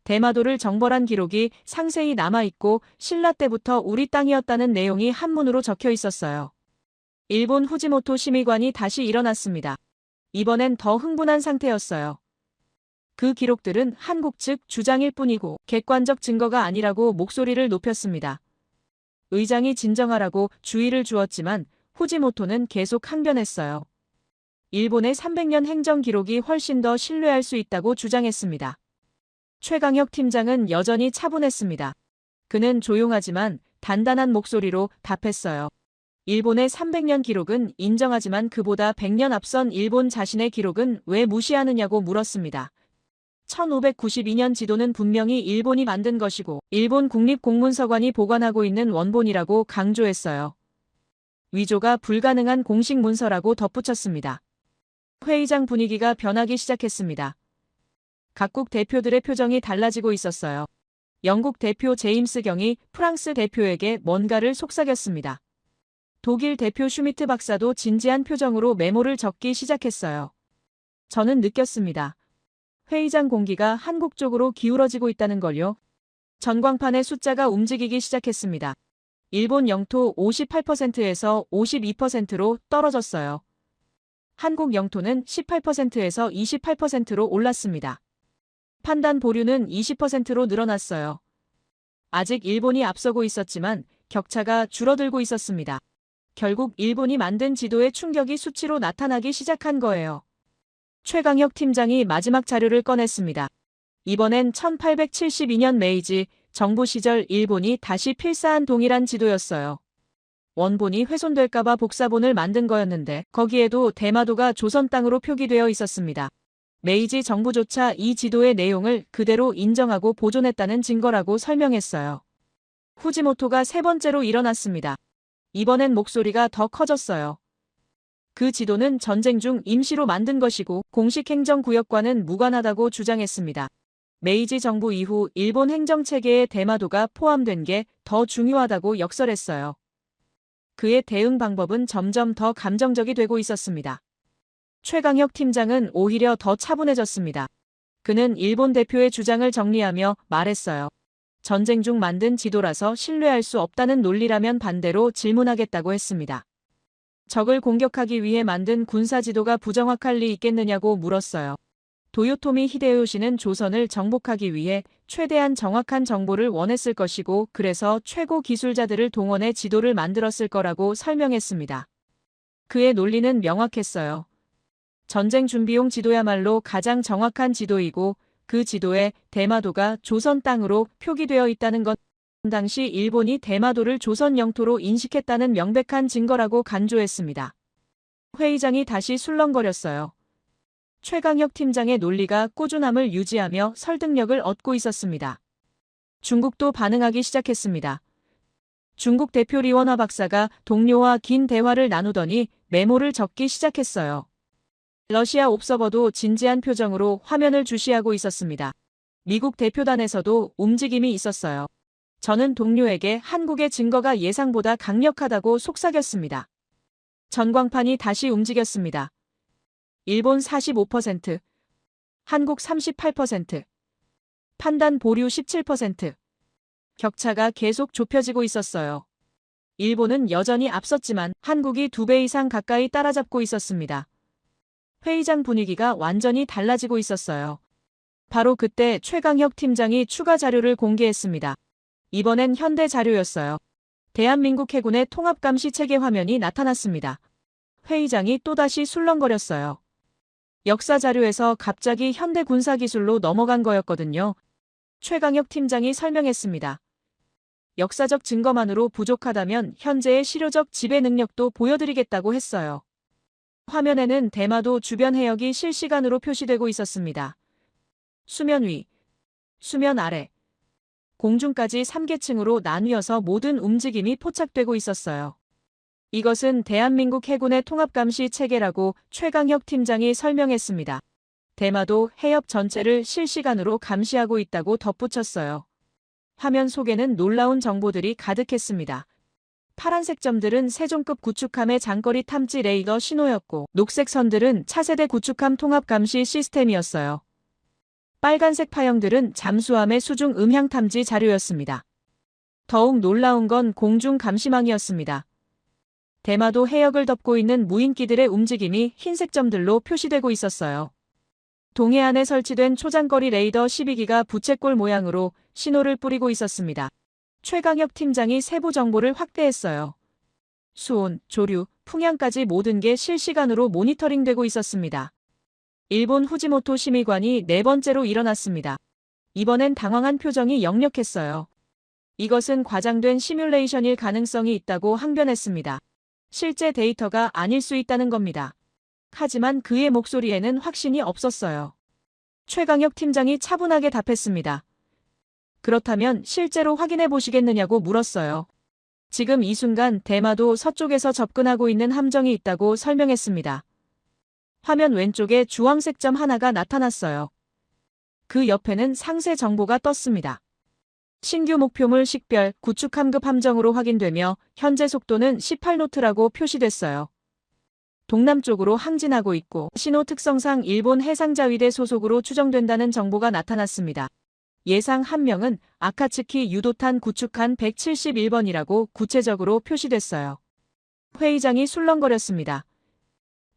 대마도를 정벌한 기록이 상세히 남아있고 신라 때부터 우리 땅이었다는 내용이 한문으로 적혀 있었어요. 일본 후지모토 심의관이 다시 일어났습니다. 이번엔 더 흥분한 상태였어요. 그 기록들은 한국 측 주장일 뿐이고 객관적 증거가 아니라고 목소리를 높였습니다. 의장이 진정하라고 주의를 주었지만 후지모토는 계속 항변했어요. 일본의 300년 행정 기록이 훨씬 더 신뢰할 수 있다고 주장했습니다. 최강혁 팀장은 여전히 차분했습니다. 그는 조용하지만 단단한 목소리로 답했어요. 일본의 300년 기록은 인정하지만 그보다 100년 앞선 일본 자신의 기록은 왜 무시하느냐고 물었습니다. 1592년 지도는 분명히 일본이 만든 것이고 일본 국립공문서관이 보관하고 있는 원본이라고 강조했어요. 위조가 불가능한 공식 문서라고 덧붙였습니다. 회의장 분위기가 변하기 시작했습니다. 각국 대표들의 표정이 달라지고 있었어요. 영국 대표 제임스 경이 프랑스 대표에게 뭔가를 속삭였습니다. 독일 대표 슈미트 박사도 진지한 표정으로 메모를 적기 시작했어요. 저는 느꼈습니다. 회의장 공기가 한국 쪽으로 기울어지고 있다는 걸요. 전광판의 숫자가 움직이기 시작했습니다. 일본 영토 58%에서 52%로 떨어졌어요. 한국 영토는 18%에서 28%로 올랐습니다. 판단 보류는 20%로 늘어났어요. 아직 일본이 앞서고 있었지만 격차가 줄어들고 있었습니다. 결국 일본이 만든 지도의 충격이 수치로 나타나기 시작한 거예요. 최강혁 팀장이 마지막 자료를 꺼냈습니다. 이번엔 1872년 메이지 정부 시절 일본이 다시 필사한 동일한 지도였어요. 원본이 훼손될까봐 복사본을 만든 거였는데 거기에도 대마도가 조선 땅으로 표기되어 있었습니다. 메이지 정부조차 이 지도의 내용을 그대로 인정하고 보존했다는 증거라고 설명했어요. 후지모토가 세 번째로 일어났습니다. 이번엔 목소리가 더 커졌어요. 그 지도는 전쟁 중 임시로 만든 것이고 공식 행정구역과는 무관하다고 주장했습니다. 메이지 정부 이후 일본 행정체계에 대마도가 포함된 게 더 중요하다고 역설했어요. 그의 대응 방법은 점점 더 감정적이 되고 있었습니다. 최강혁 팀장은 오히려 더 차분해졌습니다. 그는 일본 대표의 주장을 정리하며 말했어요. 전쟁 중 만든 지도라서 신뢰할 수 없다는 논리라면 반대로 질문하겠다고 했습니다. 적을 공격하기 위해 만든 군사 지도가 부정확할 리 있겠느냐고 물었어요. 도요토미 히데요시는 조선을 정복하기 위해 최대한 정확한 정보를 원했을 것이고 그래서 최고 기술자들을 동원해 지도를 만들었을 거라고 설명했습니다. 그의 논리는 명확했어요. 전쟁 준비용 지도야말로 가장 정확한 지도이고 그 지도에 대마도가 조선 땅으로 표기되어 있다는 것, 당시 일본이 대마도를 조선 영토로 인식했다는 명백한 증거라고 간주했습니다. 회의장이 다시 술렁거렸어요. 최강혁 팀장의 논리가 꾸준함을 유지하며 설득력을 얻고 있었습니다. 중국도 반응하기 시작했습니다. 중국 대표 리원화 박사가 동료와 긴 대화를 나누더니 메모를 적기 시작했어요. 러시아 옵서버도 진지한 표정으로 화면을 주시하고 있었습니다. 미국 대표단에서도 움직임이 있었어요. 저는 동료에게 한국의 증거가 예상보다 강력하다고 속삭였습니다. 전광판이 다시 움직였습니다. 일본 45%, 한국 38%, 판단 보류 17%. 격차가 계속 좁혀지고 있었어요. 일본은 여전히 앞섰지만 한국이 2배 이상 가까이 따라잡고 있었습니다. 회의장 분위기가 완전히 달라지고 있었어요. 바로 그때 최강혁 팀장이 추가 자료를 공개했습니다. 이번엔 현대 자료였어요. 대한민국 해군의 통합감시 체계 화면이 나타났습니다. 회의장이 또다시 술렁거렸어요. 역사 자료에서 갑자기 현대 군사 기술로 넘어간 거였거든요. 최강혁 팀장이 설명했습니다. 역사적 증거만으로 부족하다면 현재의 실효적 지배 능력도 보여드리겠다고 했어요. 화면에는 대마도 주변 해역이 실시간으로 표시되고 있었습니다. 수면 위, 수면 아래, 공중까지 3계층으로 나뉘어서 모든 움직임이 포착되고 있었어요. 이것은 대한민국 해군의 통합감시 체계라고 최강혁 팀장이 설명했습니다. 대마도 해협 전체를 실시간으로 감시하고 있다고 덧붙였어요. 화면 속에는 놀라운 정보들이 가득했습니다. 파란색 점들은 세종급 구축함의 장거리 탐지 레이더 신호였고 녹색 선들은 차세대 구축함 통합 감시 시스템이었어요. 빨간색 파형들은 잠수함의 수중 음향 탐지 자료였습니다. 더욱 놀라운 건 공중 감시망이었습니다. 대마도 해역을 덮고 있는 무인기들의 움직임이 흰색 점들로 표시되고 있었어요. 동해안에 설치된 초장거리 레이더 12기가 부채꼴 모양으로 신호를 뿌리고 있었습니다. 최강혁 팀장이 세부 정보를 확대했어요. 수온, 조류, 풍향까지 모든 게 실시간으로 모니터링되고 있었습니다. 일본 후지모토 심의관이 4번째로 일어났습니다. 이번엔 당황한 표정이 역력했어요. 이것은 과장된 시뮬레이션일 가능성이 있다고 항변했습니다. 실제 데이터가 아닐 수 있다는 겁니다. 하지만 그의 목소리에는 확신이 없었어요. 최강혁 팀장이 차분하게 답했습니다. 그렇다면 실제로 확인해 보시겠느냐고 물었어요. 지금 이 순간 대마도 서쪽에서 접근하고 있는 함정이 있다고 설명했습니다. 화면 왼쪽에 주황색 점 하나가 나타났어요. 그 옆에는 상세 정보가 떴습니다. 신규 목표물 식별 구축함급 함정으로 확인되며 현재 속도는 18노트라고 표시됐어요. 동남쪽으로 항진하고 있고 신호 특성상 일본 해상자위대 소속으로 추정된다는 정보가 나타났습니다. 예상 함명은 아카츠키 유도탄 구축함 171번이라고 구체적으로 표시됐어요. 회의장이 술렁거렸습니다.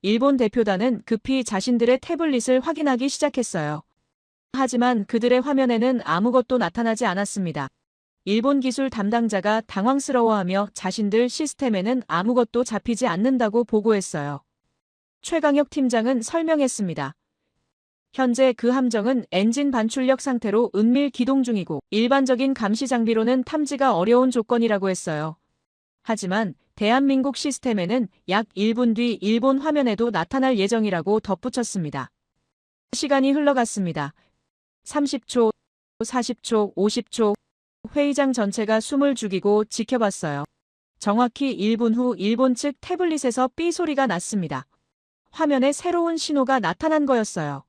일본 대표단은 급히 자신들의 태블릿을 확인하기 시작했어요. 하지만 그들의 화면에는 아무것도 나타나지 않았습니다. 일본 기술 담당자가 당황스러워하며 자신들 시스템에는 아무것도 잡히지 않는다고 보고했어요. 최강혁 팀장은 설명했습니다. 현재 그 함정은 엔진 반출력 상태로 은밀 기동 중이고 일반적인 감시 장비로는 탐지가 어려운 조건이라고 했어요. 하지만 대한민국 시스템에는 약 1분 뒤 일본 화면에도 나타날 예정이라고 덧붙였습니다. 시간이 흘러갔습니다. 30초, 40초, 50초. 회의장 전체가 숨을 죽이고 지켜봤어요. 정확히 1분 후 일본 측 태블릿에서 삐 소리가 났습니다. 화면에 새로운 신호가 나타난 거였어요.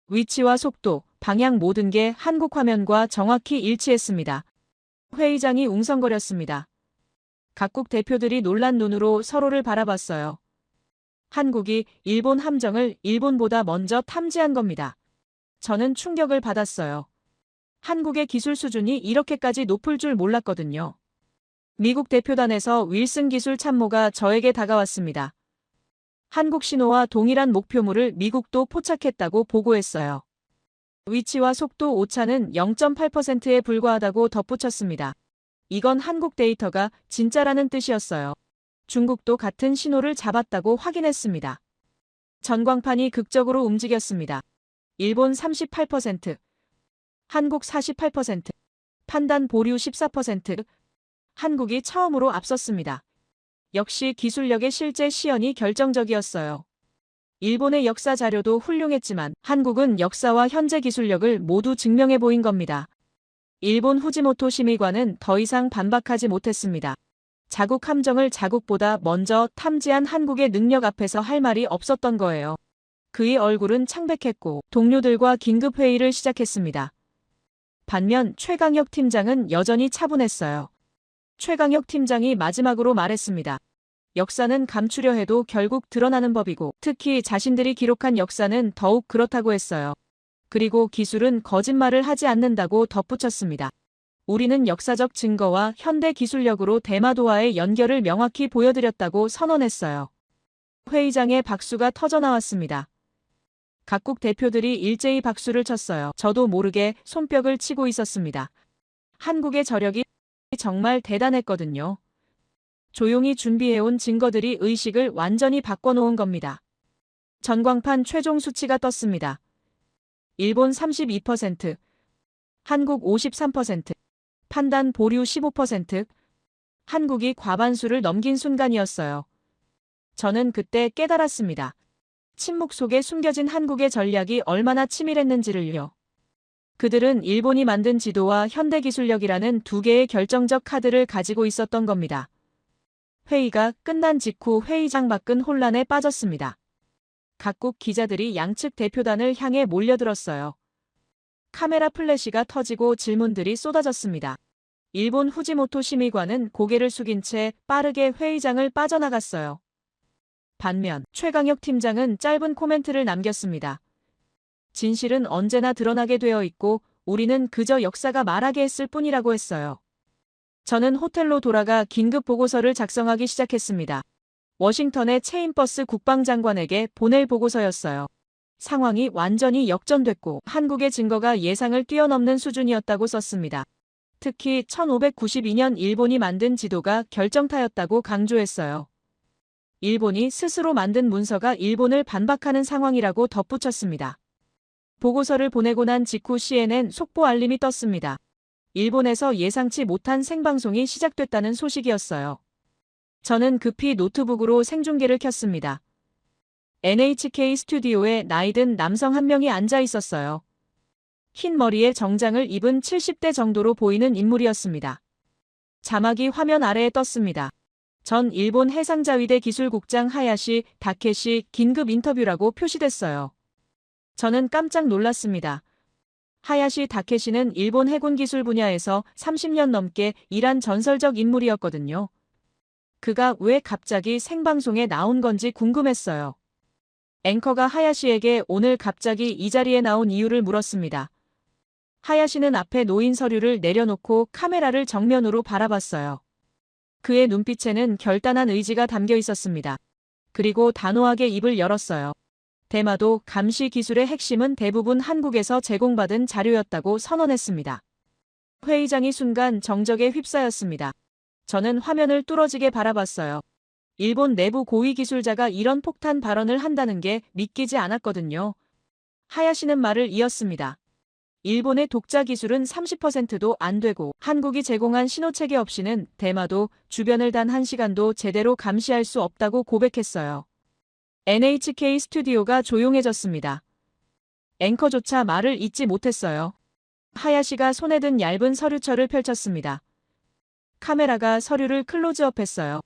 위치와 속도, 방향 모든 게 한국 화면과 정확히 일치했습니다. 회의장이 웅성거렸습니다. 각국 대표들이 놀란 눈으로 서로를 바라봤어요. 한국이 일본 함정을 일본보다 먼저 탐지한 겁니다. 저는 충격을 받았어요. 한국의 기술 수준이 이렇게까지 높을 줄 몰랐거든요. 미국 대표단에서 윌슨 기술 참모가 저에게 다가왔습니다. 한국 신호와 동일한 목표물을 미국도 포착했다고 보고했어요. 위치와 속도 오차는 0.8%에 불과하다고 덧붙였습니다. 이건 한국 데이터가 진짜라는 뜻이었어요. 중국도 같은 신호를 잡았다고 확인했습니다. 전광판이 극적으로 움직였습니다. 일본 38%, 한국 48%, 판단 보류 14%, 한국이 처음으로 앞섰습니다. 역시 기술력의 실제 시연이 결정적이었어요. 일본의 역사 자료도 훌륭했지만 한국은 역사와 현재 기술력을 모두 증명해 보인 겁니다. 일본 후지모토 심의관은 더 이상 반박하지 못했습니다. 자국 함정을 자국보다 먼저 탐지한 한국의 능력 앞에서 할 말이 없었던 거예요. 그의 얼굴은 창백했고 동료들과 긴급 회의를 시작했습니다. 반면 최강혁 팀장은 여전히 차분했어요. 최강혁 팀장이 마지막으로 말했습니다. 역사는 감추려 해도 결국 드러나는 법이고 특히 자신들이 기록한 역사는 더욱 그렇다고 했어요. 그리고 기술은 거짓말을 하지 않는다고 덧붙였습니다. 우리는 역사적 증거와 현대 기술력으로 대마도와의 연결을 명확히 보여드렸다고 선언했어요. 회의장에 박수가 터져나왔습니다. 각국 대표들이 일제히 박수를 쳤어요. 저도 모르게 손뼉을 치고 있었습니다. 한국의 저력이 정말 대단했거든요. 조용히 준비해온 증거들이 의식을 완전히 바꿔놓은 겁니다. 전광판 최종 수치가 떴습니다. 일본 32%, 한국 53%, 판단 보류 15%, 한국이 과반수를 넘긴 순간이었어요. 저는 그때 깨달았습니다. 침묵 속에 숨겨진 한국의 전략이 얼마나 치밀했는지를요. 그들은 일본이 만든 지도와 현대기술력이라는 두 개의 결정적 카드를 가지고 있었던 겁니다. 회의가 끝난 직후 회의장 밖은 혼란에 빠졌습니다. 각국 기자들이 양측 대표단을 향해 몰려들었어요. 카메라 플래시가 터지고 질문들이 쏟아졌습니다. 일본 후지모토 심의관은 고개를 숙인 채 빠르게 회의장을 빠져나갔어요. 반면 최강혁 팀장은 짧은 코멘트를 남겼습니다. 진실은 언제나 드러나게 되어 있고 우리는 그저 역사가 말하게 했을 뿐이라고 했어요. 저는 호텔로 돌아가 긴급 보고서를 작성하기 시작했습니다. 워싱턴의 체인버스 국방장관에게 보낼 보고서였어요. 상황이 완전히 역전됐고 한국의 증거가 예상을 뛰어넘는 수준이었다고 썼습니다. 특히 1592년 일본이 만든 지도가 결정타였다고 강조했어요. 일본이 스스로 만든 문서가 일본을 반박하는 상황이라고 덧붙였습니다. 보고서를 보내고 난 직후 CNN 속보 알림이 떴습니다. 일본에서 예상치 못한 생방송이 시작됐다는 소식이었어요. 저는 급히 노트북으로 생중계를 켰습니다. NHK 스튜디오에 나이든 남성 한 명이 앉아 있었어요. 흰 머리에 정장을 입은 70대 정도로 보이는 인물이었습니다. 자막이 화면 아래에 떴습니다. 전 일본 해상자위대 기술국장 하야시 다케시 긴급 인터뷰라고 표시됐어요. 저는 깜짝 놀랐습니다. 하야시 다케시는 일본 해군 기술 분야에서 30년 넘게 일한 전설적 인물이었거든요. 그가 왜 갑자기 생방송에 나온 건지 궁금했어요. 앵커가 하야시에게 오늘 갑자기 이 자리에 나온 이유를 물었습니다. 하야시는 앞에 놓인 서류를 내려놓고 카메라를 정면으로 바라봤어요. 그의 눈빛에는 결단한 의지가 담겨 있었습니다. 그리고 단호하게 입을 열었어요. 대마도 감시 기술의 핵심은 대부분 한국에서 제공받은 자료였다고 선언했습니다. 회의장이 순간 정적에 휩싸였습니다. 저는 화면을 뚫어지게 바라봤어요. 일본 내부 고위 기술자가 이런 폭탄 발언을 한다는 게 믿기지 않았거든요. 하야시는 말을 이었습니다. 일본의 독자 기술은 30%도 안 되고 한국이 제공한 신호체계 없이는 대마도 주변을 단 1시간도 제대로 감시할 수 없다고 고백했어요. NHK 스튜디오가 조용해졌습니다. 앵커조차 말을 잇지 못했어요. 하야시가 손에 든 얇은 서류철을 펼쳤습니다. 카메라가 서류를 클로즈업했어요.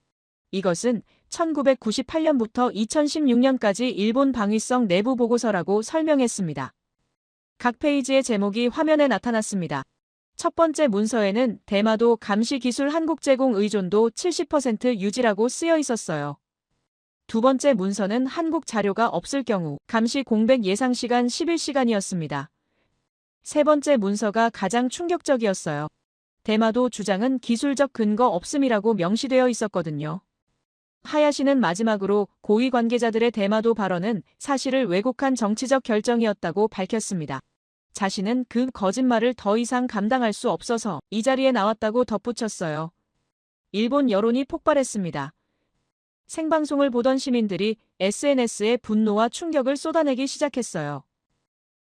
이것은 1998년부터 2016년까지 일본 방위성 내부 보고서라고 설명했습니다. 각 페이지의 제목이 화면에 나타났습니다. 첫 번째 문서에는 대마도 감시 기술 한국 제공 의존도 70% 유지라고 쓰여 있었어요. 두 번째 문서는 한국 자료가 없을 경우 감시 공백 예상 시간 11시간이었습니다. 세 번째 문서가 가장 충격적이었어요. 대마도 주장은 기술적 근거 없음이라고 명시되어 있었거든요. 하야시는 마지막으로 고위 관계자들의 대마도 발언은 사실을 왜곡한 정치적 결정이었다고 밝혔습니다. 자신은 그 거짓말을 더 이상 감당할 수 없어서 이 자리에 나왔다고 덧붙였어요. 일본 여론이 폭발했습니다. 생방송을 보던 시민들이 SNS에 분노와 충격을 쏟아내기 시작했어요.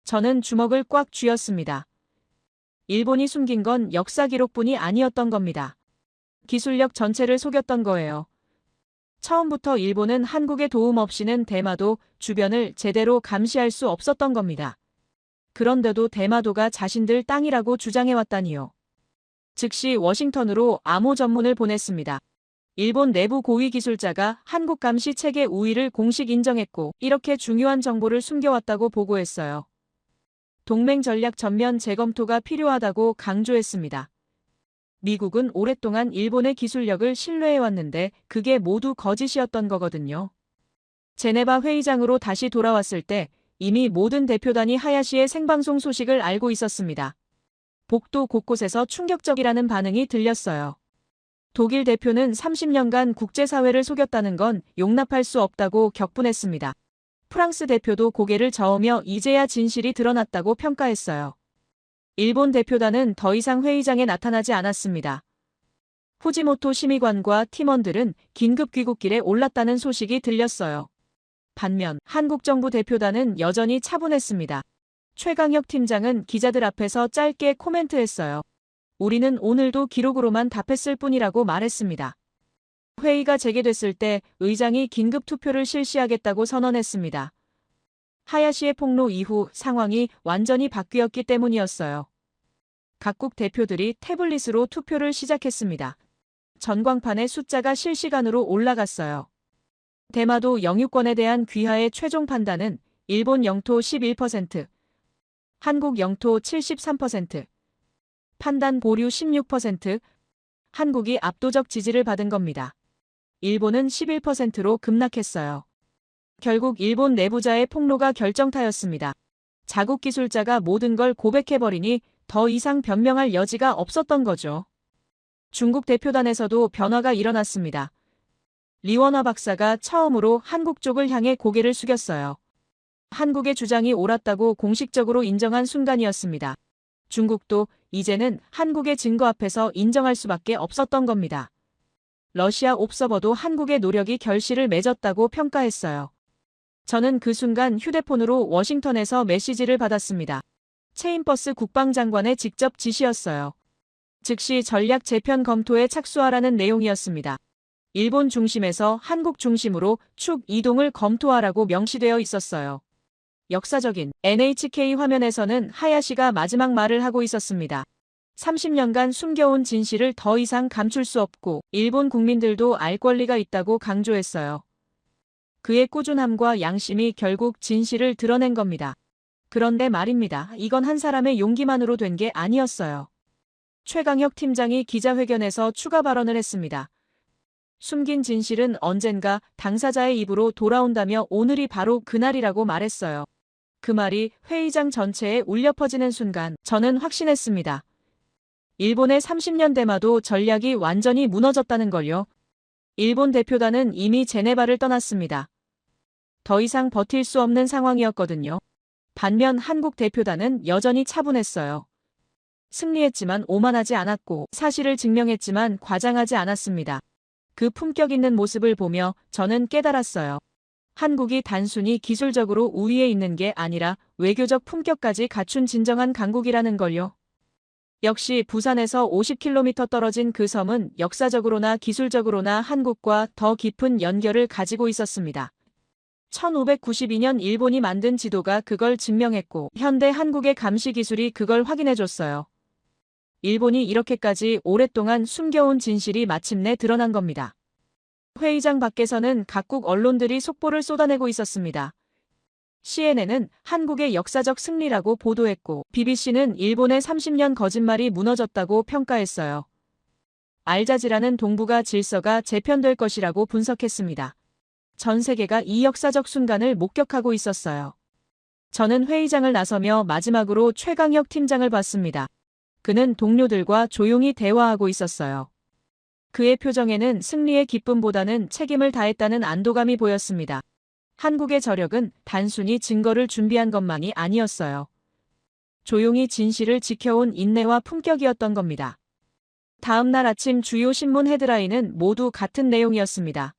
저는 주먹을 꽉 쥐었습니다. 일본이 숨긴 건 역사 기록뿐이 아니었던 겁니다. 기술력 전체를 속였던 거예요. 처음부터 일본은 한국의 도움 없이는 대마도 주변을 제대로 감시할 수 없었던 겁니다. 그런데도 대마도가 자신들 땅이라고 주장해왔다니요. 즉시 워싱턴으로 암호 전문을 보냈습니다. 일본 내부 고위 기술자가 한국 감시 체계 우위를 공식 인정했고 이렇게 중요한 정보를 숨겨왔다고 보고했어요. 동맹 전략 전면 재검토가 필요하다고 강조했습니다. 미국은 오랫동안 일본의 기술력을 신뢰해왔는데 그게 모두 거짓이었던 거거든요. 제네바 회의장으로 다시 돌아왔을 때 이미 모든 대표단이 하야시의 생방송 소식을 알고 있었습니다. 복도 곳곳에서 충격적이라는 반응이 들렸어요. 독일 대표는 30년간 국제사회를 속였다는 건 용납할 수 없다고 격분했습니다. 프랑스 대표도 고개를 저으며 이제야 진실이 드러났다고 평가했어요. 일본 대표단은 더 이상 회의장에 나타나지 않았습니다. 후지모토 심의관과 팀원들은 긴급 귀국길에 올랐다는 소식이 들렸어요. 반면 한국 정부 대표단은 여전히 차분했습니다. 최강혁 팀장은 기자들 앞에서 짧게 코멘트했어요. 우리는 오늘도 기록으로만 답했을 뿐이라고 말했습니다. 회의가 재개됐을 때 의장이 긴급 투표를 실시하겠다고 선언했습니다. 하야시의 폭로 이후 상황이 완전히 바뀌었기 때문이었어요. 각국 대표들이 태블릿으로 투표를 시작했습니다. 전광판의 숫자가 실시간으로 올라갔어요. 대마도 영유권에 대한 귀하의 최종 판단은 일본 영토 11%, 한국 영토 73%, 판단 보류 16%, 한국이 압도적 지지를 받은 겁니다. 일본은 11%로 급락했어요. 결국 일본 내부자의 폭로가 결정타였습니다. 자국 기술자가 모든 걸 고백해버리니 더 이상 변명할 여지가 없었던 거죠. 중국 대표단에서도 변화가 일어났습니다. 리원화 박사가 처음으로 한국 쪽을 향해 고개를 숙였어요. 한국의 주장이 옳았다고 공식적으로 인정한 순간이었습니다. 중국도 이제는 한국의 증거 앞에서 인정할 수밖에 없었던 겁니다. 러시아 옵서버도 한국의 노력이 결실을 맺었다고 평가했어요. 저는 그 순간 휴대폰으로 워싱턴에서 메시지를 받았습니다. 체인버스 국방장관의 직접 지시였어요. 즉시 전략 재편 검토에 착수하라는 내용이었습니다. 일본 중심에서 한국 중심으로 축 이동을 검토하라고 명시되어 있었어요. 역사적인 NHK 화면에서는 하야시가 마지막 말을 하고 있었습니다. 30년간 숨겨온 진실을 더 이상 감출 수 없고 일본 국민들도 알 권리가 있다고 강조했어요. 그의 꾸준함과 양심이 결국 진실을 드러낸 겁니다. 그런데 말입니다. 이건 한 사람의 용기만으로 된 게 아니었어요. 최강혁 팀장이 기자회견에서 추가 발언을 했습니다. 숨긴 진실은 언젠가 당사자의 입으로 돌아온다며 오늘이 바로 그날이라고 말했어요. 그 말이 회의장 전체에 울려 퍼지는 순간 저는 확신했습니다. 일본의 30년 대마도 전략이 완전히 무너졌다는 걸요. 일본 대표단은 이미 제네바를 떠났습니다. 더 이상 버틸 수 없는 상황이었거든요. 반면 한국 대표단은 여전히 차분했어요. 승리했지만 오만하지 않았고 사실을 증명했지만 과장하지 않았습니다. 그 품격 있는 모습을 보며 저는 깨달았어요. 한국이 단순히 기술적으로 우위에 있는 게 아니라 외교적 품격까지 갖춘 진정한 강국이라는 걸요. 역시 부산에서 50km 떨어진 그 섬은 역사적으로나 기술적으로나 한국과 더 깊은 연결을 가지고 있었습니다. 1592년 일본이 만든 지도가 그걸 증명했고 현대 한국의 감시 기술이 그걸 확인해줬어요. 일본이 이렇게까지 오랫동안 숨겨온 진실이 마침내 드러난 겁니다. 회의장 밖에서는 각국 언론들이 속보를 쏟아내고 있었습니다. CNN은 한국의 역사적 승리라고 보도했고 BBC는 일본의 30년 거짓말이 무너졌다고 평가했어요. 알자지라는 동북아 질서가 재편될 것이라고 분석했습니다. 전 세계가 이 역사적 순간을 목격하고 있었어요. 저는 회의장을 나서며 마지막으로 최강혁 팀장을 봤습니다. 그는 동료들과 조용히 대화하고 있었어요. 그의 표정에는 승리의 기쁨보다는 책임을 다했다는 안도감이 보였습니다. 한국의 저력은 단순히 증거를 준비한 것만이 아니었어요. 조용히 진실을 지켜온 인내와 품격이었던 겁니다. 다음 날 아침 주요 신문 헤드라인은 모두 같은 내용이었습니다.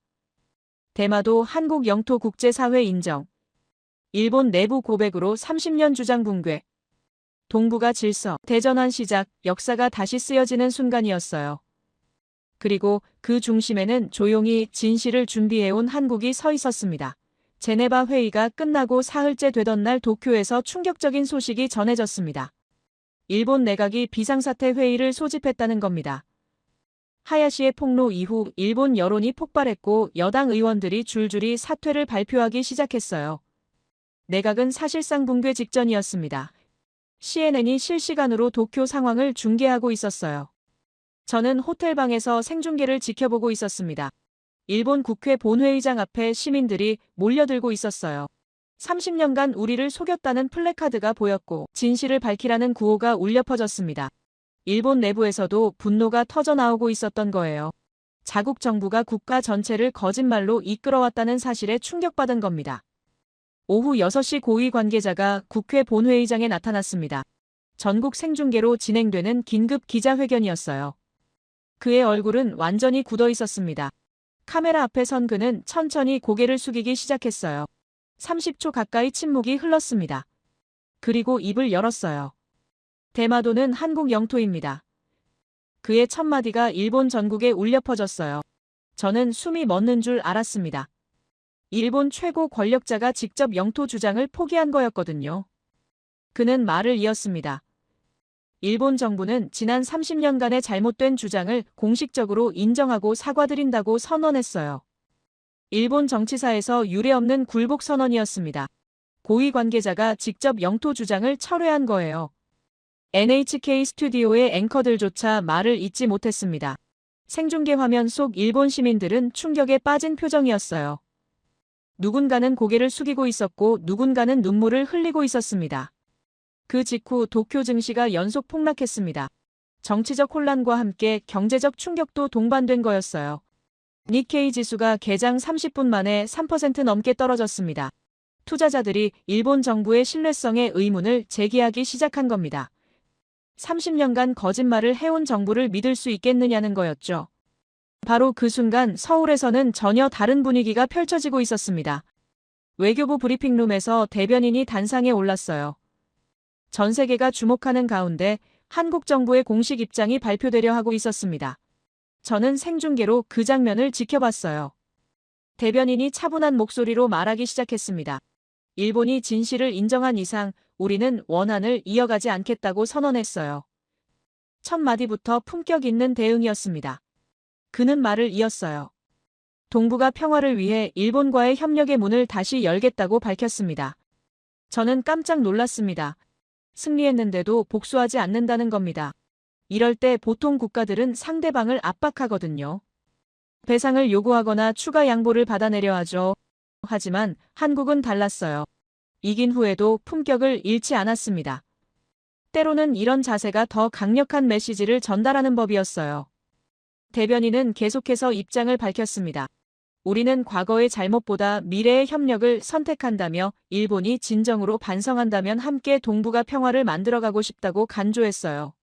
대마도 한국 영토 국제사회 인정. 일본 내부 고백으로 30년 주장 붕괴. 동북아 질서, 대전환 시작, 역사가 다시 쓰여지는 순간이었어요. 그리고 그 중심에는 조용히 진실을 준비해온 한국이 서 있었습니다. 제네바 회의가 끝나고 사흘째 되던 날 도쿄에서 충격적인 소식이 전해졌습니다. 일본 내각이 비상사태 회의를 소집했다는 겁니다. 하야시의 폭로 이후 일본 여론이 폭발했고 여당 의원들이 줄줄이 사퇴를 발표하기 시작했어요. 내각은 사실상 붕괴 직전이었습니다. CNN이 실시간으로 도쿄 상황을 중계하고 있었어요. 저는 호텔방에서 생중계를 지켜보고 있었습니다. 일본 국회 본회의장 앞에 시민들이 몰려들고 있었어요. 30년간 우리를 속였다는 플래카드가 보였고 진실을 밝히라는 구호가 울려 퍼졌습니다. 일본 내부에서도 분노가 터져나오고 있었던 거예요. 자국 정부가 국가 전체를 거짓말로 이끌어왔다는 사실에 충격받은 겁니다. 오후 6시 고위 관계자가 국회 본회의장에 나타났습니다. 전국 생중계로 진행되는 긴급 기자회견이었어요. 그의 얼굴은 완전히 굳어 있었습니다. 카메라 앞에 선 그는 천천히 고개를 숙이기 시작했어요. 30초 가까이 침묵이 흘렀습니다. 그리고 입을 열었어요. 대마도는 한국 영토입니다. 그의 첫 마디가 일본 전국에 울려 퍼졌어요. 저는 숨이 멎는 줄 알았습니다. 일본 최고 권력자가 직접 영토 주장을 포기한 거였거든요. 그는 말을 이었습니다. 일본 정부는 지난 30년간의 잘못된 주장을 공식적으로 인정하고 사과드린다고 선언했어요. 일본 정치사에서 유례없는 굴복 선언이었습니다. 고위 관계자가 직접 영토 주장을 철회한 거예요. NHK 스튜디오의 앵커들조차 말을 잇지 못했습니다. 생중계 화면 속 일본 시민들은 충격에 빠진 표정이었어요. 누군가는 고개를 숙이고 있었고 누군가는 눈물을 흘리고 있었습니다. 그 직후 도쿄 증시가 연속 폭락했습니다. 정치적 혼란과 함께 경제적 충격도 동반된 거였어요. 니케이 지수가 개장 30분 만에 3% 넘게 떨어졌습니다. 투자자들이 일본 정부의 신뢰성에 의문을 제기하기 시작한 겁니다. 30년간 거짓말을 해온 정부를 믿을 수 있겠느냐는 거였죠. 바로 그 순간 서울에서는 전혀 다른 분위기가 펼쳐지고 있었습니다. 외교부 브리핑룸에서 대변인이 단상에 올랐어요. 전 세계가 주목하는 가운데 한국 정부의 공식 입장이 발표되려 하고 있었습니다. 저는 생중계로 그 장면을 지켜봤어요. 대변인이 차분한 목소리로 말하기 시작했습니다. 일본이 진실을 인정한 이상 우리는 원한을 이어가지 않겠다고 선언했어요. 첫 마디부터 품격 있는 대응이었습니다. 그는 말을 이었어요. 동북아 평화를 위해 일본과의 협력의 문을 다시 열겠다고 밝혔습니다. 저는 깜짝 놀랐습니다. 승리했는데도 복수하지 않는다는 겁니다. 이럴 때 보통 국가들은 상대방을 압박하거든요. 배상을 요구하거나 추가 양보를 받아내려 하죠. 하지만 한국은 달랐어요. 이긴 후에도 품격을 잃지 않았습니다. 때로는 이런 자세가 더 강력한 메시지를 전달하는 법이었어요. 대변인은 계속해서 입장을 밝혔습니다. 우리는 과거의 잘못보다 미래의 협력을 선택한다며 일본이 진정으로 반성한다면 함께 동북아 평화를 만들어가고 싶다고 간조했어요.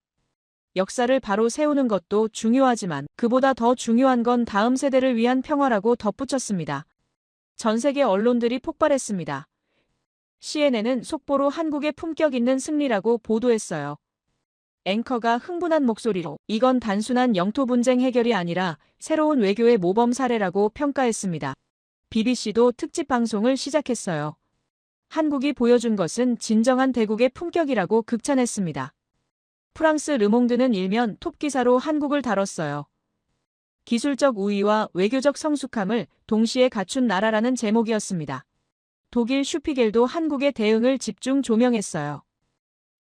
역사를 바로 세우는 것도 중요하지만 그보다 더 중요한 건 다음 세대를 위한 평화라고 덧붙였습니다. 전 세계 언론들이 폭발했습니다. CNN은 속보로 한국의 품격 있는 승리라고 보도했어요. 앵커가 흥분한 목소리로 이건 단순한 영토 분쟁 해결이 아니라 새로운 외교의 모범 사례라고 평가했습니다. BBC도 특집 방송을 시작했어요. 한국이 보여준 것은 진정한 대국의 품격이라고 극찬했습니다. 프랑스 르몽드는 일면 톱 기사로 한국을 다뤘어요. 기술적 우위와 외교적 성숙함을 동시에 갖춘 나라라는 제목이었습니다. 독일 슈피겔도 한국의 대응을 집중 조명했어요.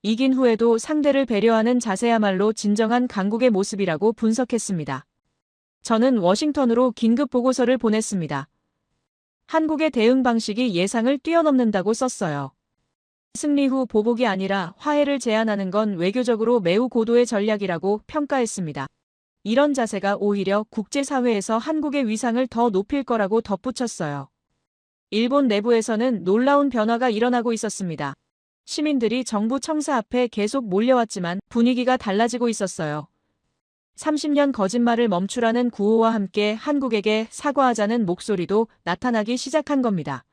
이긴 후에도 상대를 배려하는 자세야말로 진정한 강국의 모습이라고 분석했습니다. 저는 워싱턴으로 긴급 보고서를 보냈습니다. 한국의 대응 방식이 예상을 뛰어넘는다고 썼어요. 승리 후 보복이 아니라 화해를 제안하는 건 외교적으로 매우 고도의 전략이라고 평가했습니다. 이런 자세가 오히려 국제사회에서 한국의 위상을 더 높일 거라고 덧붙였어요. 일본 내부에서는 놀라운 변화가 일어나고 있었습니다. 시민들이 정부 청사 앞에 계속 몰려왔지만 분위기가 달라지고 있었어요. 30년 거짓말을 멈추라는 구호와 함께 한국에게 사과하자는 목소리도 나타나기 시작한 겁니다.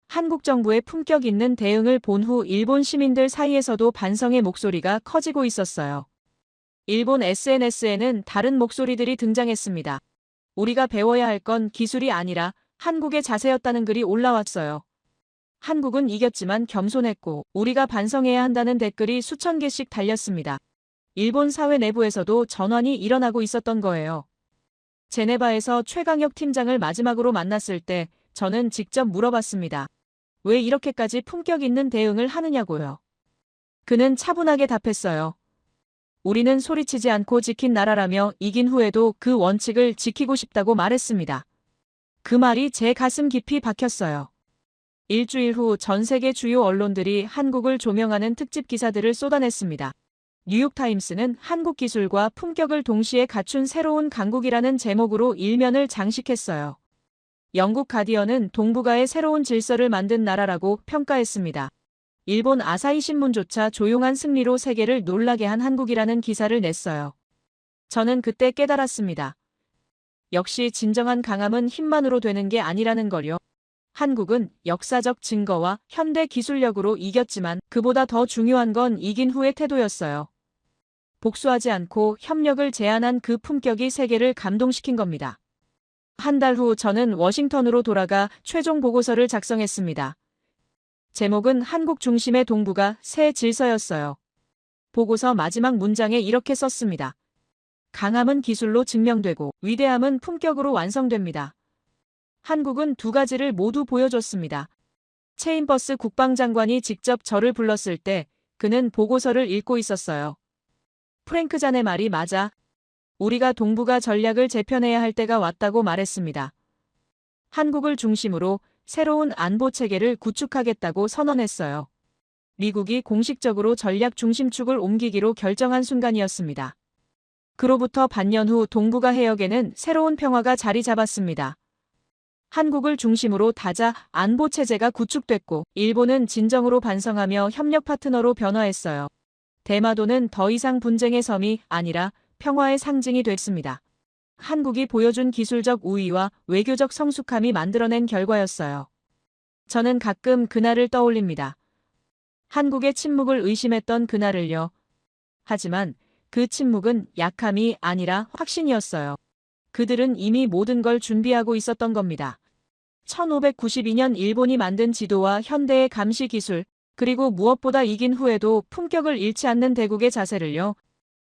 한국 정부의 품격 있는 대응을 본 후 일본 시민들 사이에서도 반성의 목소리가 커지고 있었어요. 일본 SNS에는 다른 목소리들이 등장했습니다. 우리가 배워야 할 건 기술이 아니라 한국의 자세였다는 글이 올라왔어요. 한국은 이겼지만 겸손했고 우리가 반성해야 한다는 댓글이 수천 개씩 달렸습니다. 일본 사회 내부에서도 전환이 일어나고 있었던 거예요. 제네바에서 최강혁 팀장을 마지막으로 만났을 때 저는 직접 물어봤습니다. 왜 이렇게까지 품격 있는 대응을 하느냐고요. 그는 차분하게 답했어요. 우리는 소리치지 않고 지킨 나라라며 이긴 후에도 그 원칙을 지키고 싶다고 말했습니다. 그 말이 제 가슴 깊이 박혔어요. 일주일 후 전 세계 주요 언론들이 한국을 조명하는 특집 기사들을 쏟아냈습니다. 뉴욕타임스는 한국 기술과 품격을 동시에 갖춘 새로운 강국이라는 제목으로 일면을 장식했어요. 영국 가디언은 동북아의 새로운 질서를 만든 나라라고 평가했습니다. 일본 아사히 신문조차 조용한 승리로 세계를 놀라게 한 한국이라는 기사를 냈어요. 저는 그때 깨달았습니다. 역시 진정한 강함은 힘만으로 되는 게 아니라는 걸요. 한국은 역사적 증거와 현대 기술력으로 이겼지만 그보다 더 중요한 건 이긴 후의 태도였어요. 복수하지 않고 협력을 제안한 그 품격이 세계를 감동시킨 겁니다. 한 달 후 저는 워싱턴으로 돌아가 최종 보고서를 작성했습니다. 제목은 한국 중심의 동북아 새 질서였어요. 보고서 마지막 문장에 이렇게 썼습니다. 강함은 기술로 증명되고 위대함은 품격으로 완성됩니다. 한국은 두 가지를 모두 보여줬습니다. 체인버스 국방장관이 직접 저를 불렀을 때 그는 보고서를 읽고 있었어요. 프랭크 잔의 말이 맞아. 우리가 동북아 전략을 재편해야 할 때가 왔다고 말했습니다. 한국을 중심으로 새로운 안보 체계를 구축하겠다고 선언했어요. 미국이 공식적으로 전략 중심축을 옮기기로 결정한 순간이었습니다. 그로부터 반년 후 동북아 해역에는 새로운 평화가 자리 잡았습니다. 한국을 중심으로 다자 안보 체제가 구축됐고 일본은 진정으로 반성하며 협력 파트너로 변화했어요. 대마도는 더 이상 분쟁의 섬이 아니라 평화의 상징이 됐습니다. 한국이 보여준 기술적 우위와 외교적 성숙함이 만들어낸 결과였어요. 저는 가끔 그날을 떠올립니다. 한국의 침묵을 의심했던 그날을요. 하지만 그 침묵은 약함이 아니라 확신이었어요. 그들은 이미 모든 걸 준비하고 있었던 겁니다. 1592년 일본이 만든 지도와 현대의 감시 기술, 그리고 무엇보다 이긴 후에도 품격을 잃지 않는 대국의 자세를요.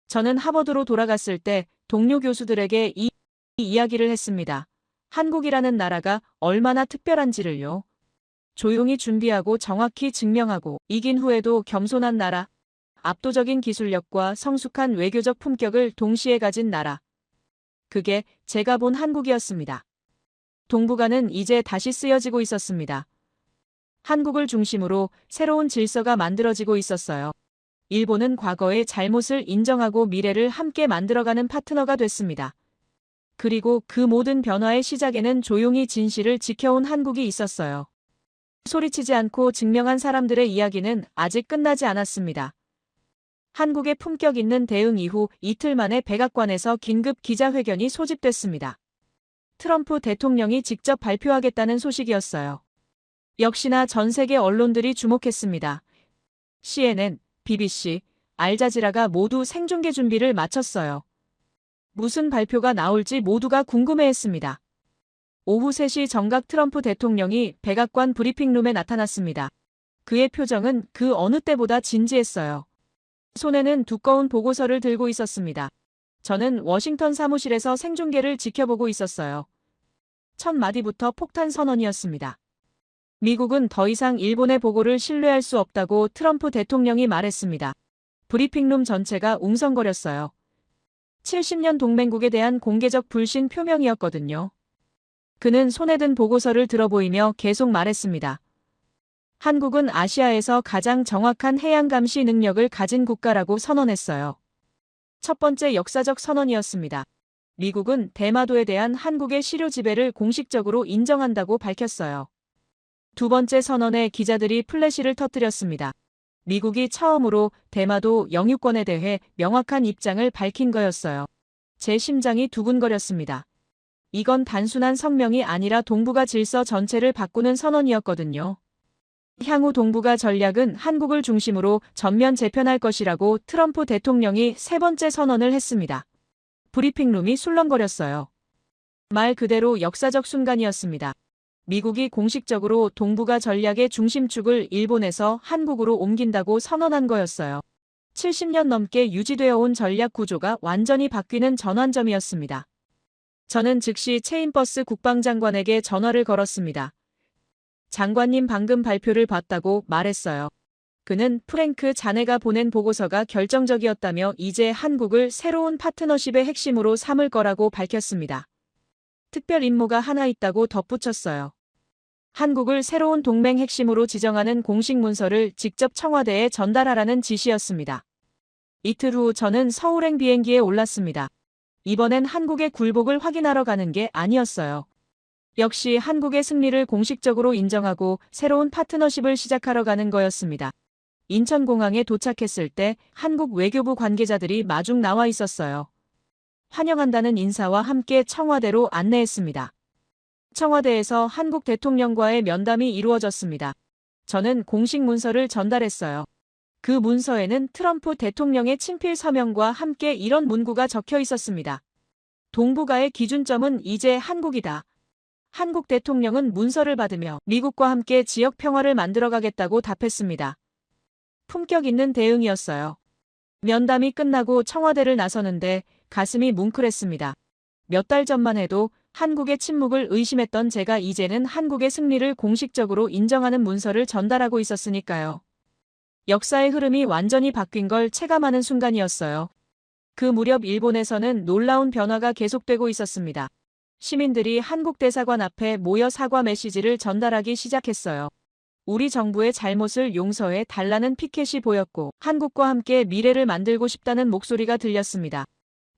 저는 하버드로 돌아갔을 때 동료 교수들에게 이 이야기를 했습니다. 한국이라는 나라가 얼마나 특별한지를요. 조용히 준비하고 정확히 증명하고 이긴 후에도 겸손한 나라, 압도적인 기술력과 성숙한 외교적 품격을 동시에 가진 나라. 그게 제가 본 한국이었습니다. 동북아는 이제 다시 쓰여지고 있었습니다. 한국을 중심으로 새로운 질서가 만들어지고 있었어요. 일본은 과거의 잘못을 인정하고 미래를 함께 만들어가는 파트너가 됐습니다. 그리고 그 모든 변화의 시작에는 조용히 진실을 지켜온 한국이 있었어요. 소리치지 않고 증명한 사람들의 이야기는 아직 끝나지 않았습니다. 한국의 품격 있는 대응 이후 이틀 만에 백악관에서 긴급 기자회견이 소집됐습니다. 트럼프 대통령이 직접 발표하겠다는 소식이었어요. 역시나 전 세계 언론들이 주목했습니다. CNN, BBC, 알자지라가 모두 생중계 준비를 마쳤어요. 무슨 발표가 나올지 모두가 궁금해했습니다. 오후 3시 정각 트럼프 대통령이 백악관 브리핑룸에 나타났습니다. 그의 표정은 그 어느 때보다 진지했어요. 손에는 두꺼운 보고서를 들고 있었습니다. 저는 워싱턴 사무실에서 생중계를 지켜보고 있었어요. 첫 마디부터 폭탄 선언이었습니다. 미국은 더 이상 일본의 보고를 신뢰할 수 없다고 트럼프 대통령이 말했습니다. 브리핑룸 전체가 웅성거렸어요. 70년 동맹국에 대한 공개적 불신 표명이었거든요. 그는 손에 든 보고서를 들어보이며 계속 말했습니다. 한국은 아시아에서 가장 정확한 해양 감시 능력을 가진 국가라고 선언했어요. 첫 번째 역사적 선언이었습니다. 미국은 대마도에 대한 한국의 실효 지배를 공식적으로 인정한다고 밝혔어요. 두 번째 선언에 기자들이 플래시를 터뜨렸습니다. 미국이 처음으로 대마도 영유권에 대해 명확한 입장을 밝힌 거였어요. 제 심장이 두근거렸습니다. 이건 단순한 성명이 아니라 동북아 질서 전체를 바꾸는 선언이었거든요. 향후 동북아 전략은 한국을 중심으로 전면 재편할 것이라고 트럼프 대통령이 세 번째 선언을 했습니다. 브리핑룸이 술렁거렸어요. 말 그대로 역사적 순간이었습니다. 미국이 공식적으로 동북아 전략의 중심축을 일본에서 한국으로 옮긴다고 선언한 거였어요. 70년 넘게 유지되어 온 전략 구조가 완전히 바뀌는 전환점이었습니다. 저는 즉시 체인버스 국방장관에게 전화를 걸었습니다. 장관님 방금 발표를 봤다고 말했어요. 그는 프랭크 자네가 보낸 보고서가 결정적이었다며 이제 한국을 새로운 파트너십의 핵심으로 삼을 거라고 밝혔습니다. 특별 임무가 하나 있다고 덧붙였어요. 한국을 새로운 동맹 핵심으로 지정하는 공식 문서를 직접 청와대에 전달하라는 지시였습니다. 이틀 후 저는 서울행 비행기에 올랐습니다. 이번엔 한국의 굴복을 확인하러 가는 게 아니었어요. 역시 한국의 승리를 공식적으로 인정하고 새로운 파트너십을 시작하러 가는 거였습니다. 인천공항에 도착했을 때 한국 외교부 관계자들이 마중 나와 있었어요. 환영한다는 인사와 함께 청와대로 안내했습니다. 청와대에서 한국 대통령과의 면담이 이루어졌습니다. 저는 공식 문서를 전달했어요. 그 문서에는 트럼프 대통령의 친필 서명과 함께 이런 문구가 적혀 있었습니다. 동북아의 기준점은 이제 한국이다. 한국 대통령은 문서를 받으며 미국과 함께 지역 평화를 만들어가겠다고 답했습니다. 품격 있는 대응이었어요. 면담이 끝나고 청와대를 나서는데 가슴이 뭉클했습니다. 몇 달 전만 해도 한국의 침묵을 의심했던 제가 이제는 한국의 승리를 공식적으로 인정하는 문서를 전달하고 있었으니까요. 역사의 흐름이 완전히 바뀐 걸 체감하는 순간이었어요. 그 무렵 일본에서는 놀라운 변화가 계속되고 있었습니다. 시민들이 한국 대사관 앞에 모여 사과 메시지를 전달하기 시작했어요. 우리 정부의 잘못을 용서해 달라는 피켓이 보였고 한국과 함께 미래를 만들고 싶다는 목소리가 들렸습니다.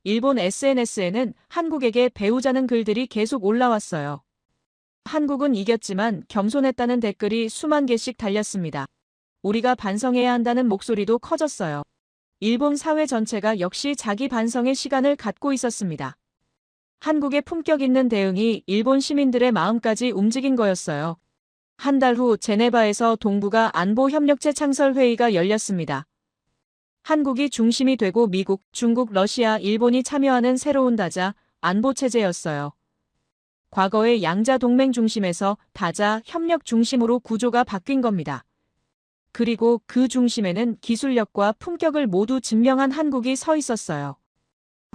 일본 SNS에는 한국에게 배우자는 글들이 계속 올라왔어요. 한국은 이겼지만 겸손했다는 댓글이 수만 개씩 달렸습니다. 우리가 반성해야 한다는 목소리도 커졌어요. 일본 사회 전체가 역시 자기 반성의 시간을 갖고 있었습니다. 한국의 품격 있는 대응이 일본 시민들의 마음까지 움직인 거였어요. 한 달 후 제네바에서 동북아 안보협력체 창설회의가 열렸습니다. 한국이 중심이 되고 미국, 중국, 러시아, 일본이 참여하는 새로운 다자 안보체제였어요. 과거의 양자 동맹 중심에서 다자 협력 중심으로 구조가 바뀐 겁니다. 그리고 그 중심에는 기술력과 품격을 모두 증명한 한국이 서 있었어요.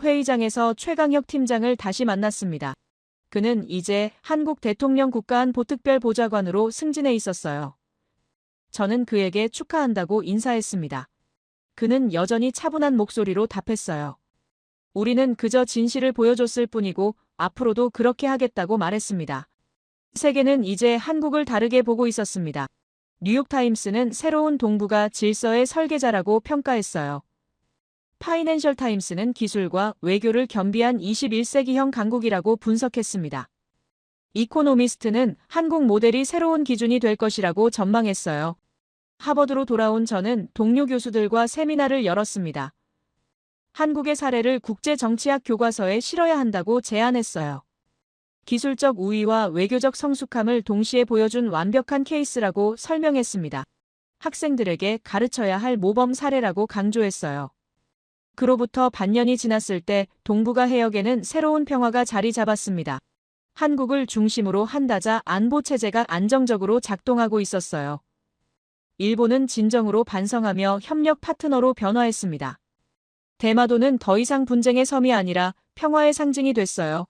회의장에서 최강혁 팀장을 다시 만났습니다. 그는 이제 한국 대통령 국가안보특별보좌관으로 승진해 있었어요. 저는 그에게 축하한다고 인사했습니다. 그는 여전히 차분한 목소리로 답했어요. 우리는 그저 진실을 보여줬을 뿐이고 앞으로도 그렇게 하겠다고 말했습니다. 세계는 이제 한국을 다르게 보고 있었습니다. 뉴욕타임스는 새로운 동북아 질서의 설계자라고 평가했어요. 파이낸셜 타임스는 기술과 외교를 겸비한 21세기형 강국이라고 분석했습니다. 이코노미스트는 한국 모델이 새로운 기준이 될 것이라고 전망했어요. 하버드로 돌아온 저는 동료 교수들과 세미나를 열었습니다. 한국의 사례를 국제정치학 교과서에 실어야 한다고 제안했어요. 기술적 우위와 외교적 성숙함을 동시에 보여준 완벽한 케이스라고 설명했습니다. 학생들에게 가르쳐야 할 모범 사례라고 강조했어요. 그로부터 반년이 지났을 때 동북아 해역에는 새로운 평화가 자리 잡았습니다. 한국을 중심으로 한 다자 안보체제가 안정적으로 작동하고 있었어요. 일본은 진정으로 반성하며 협력 파트너로 변화했습니다. 대마도는 더 이상 분쟁의 섬이 아니라 평화의 상징이 됐어요.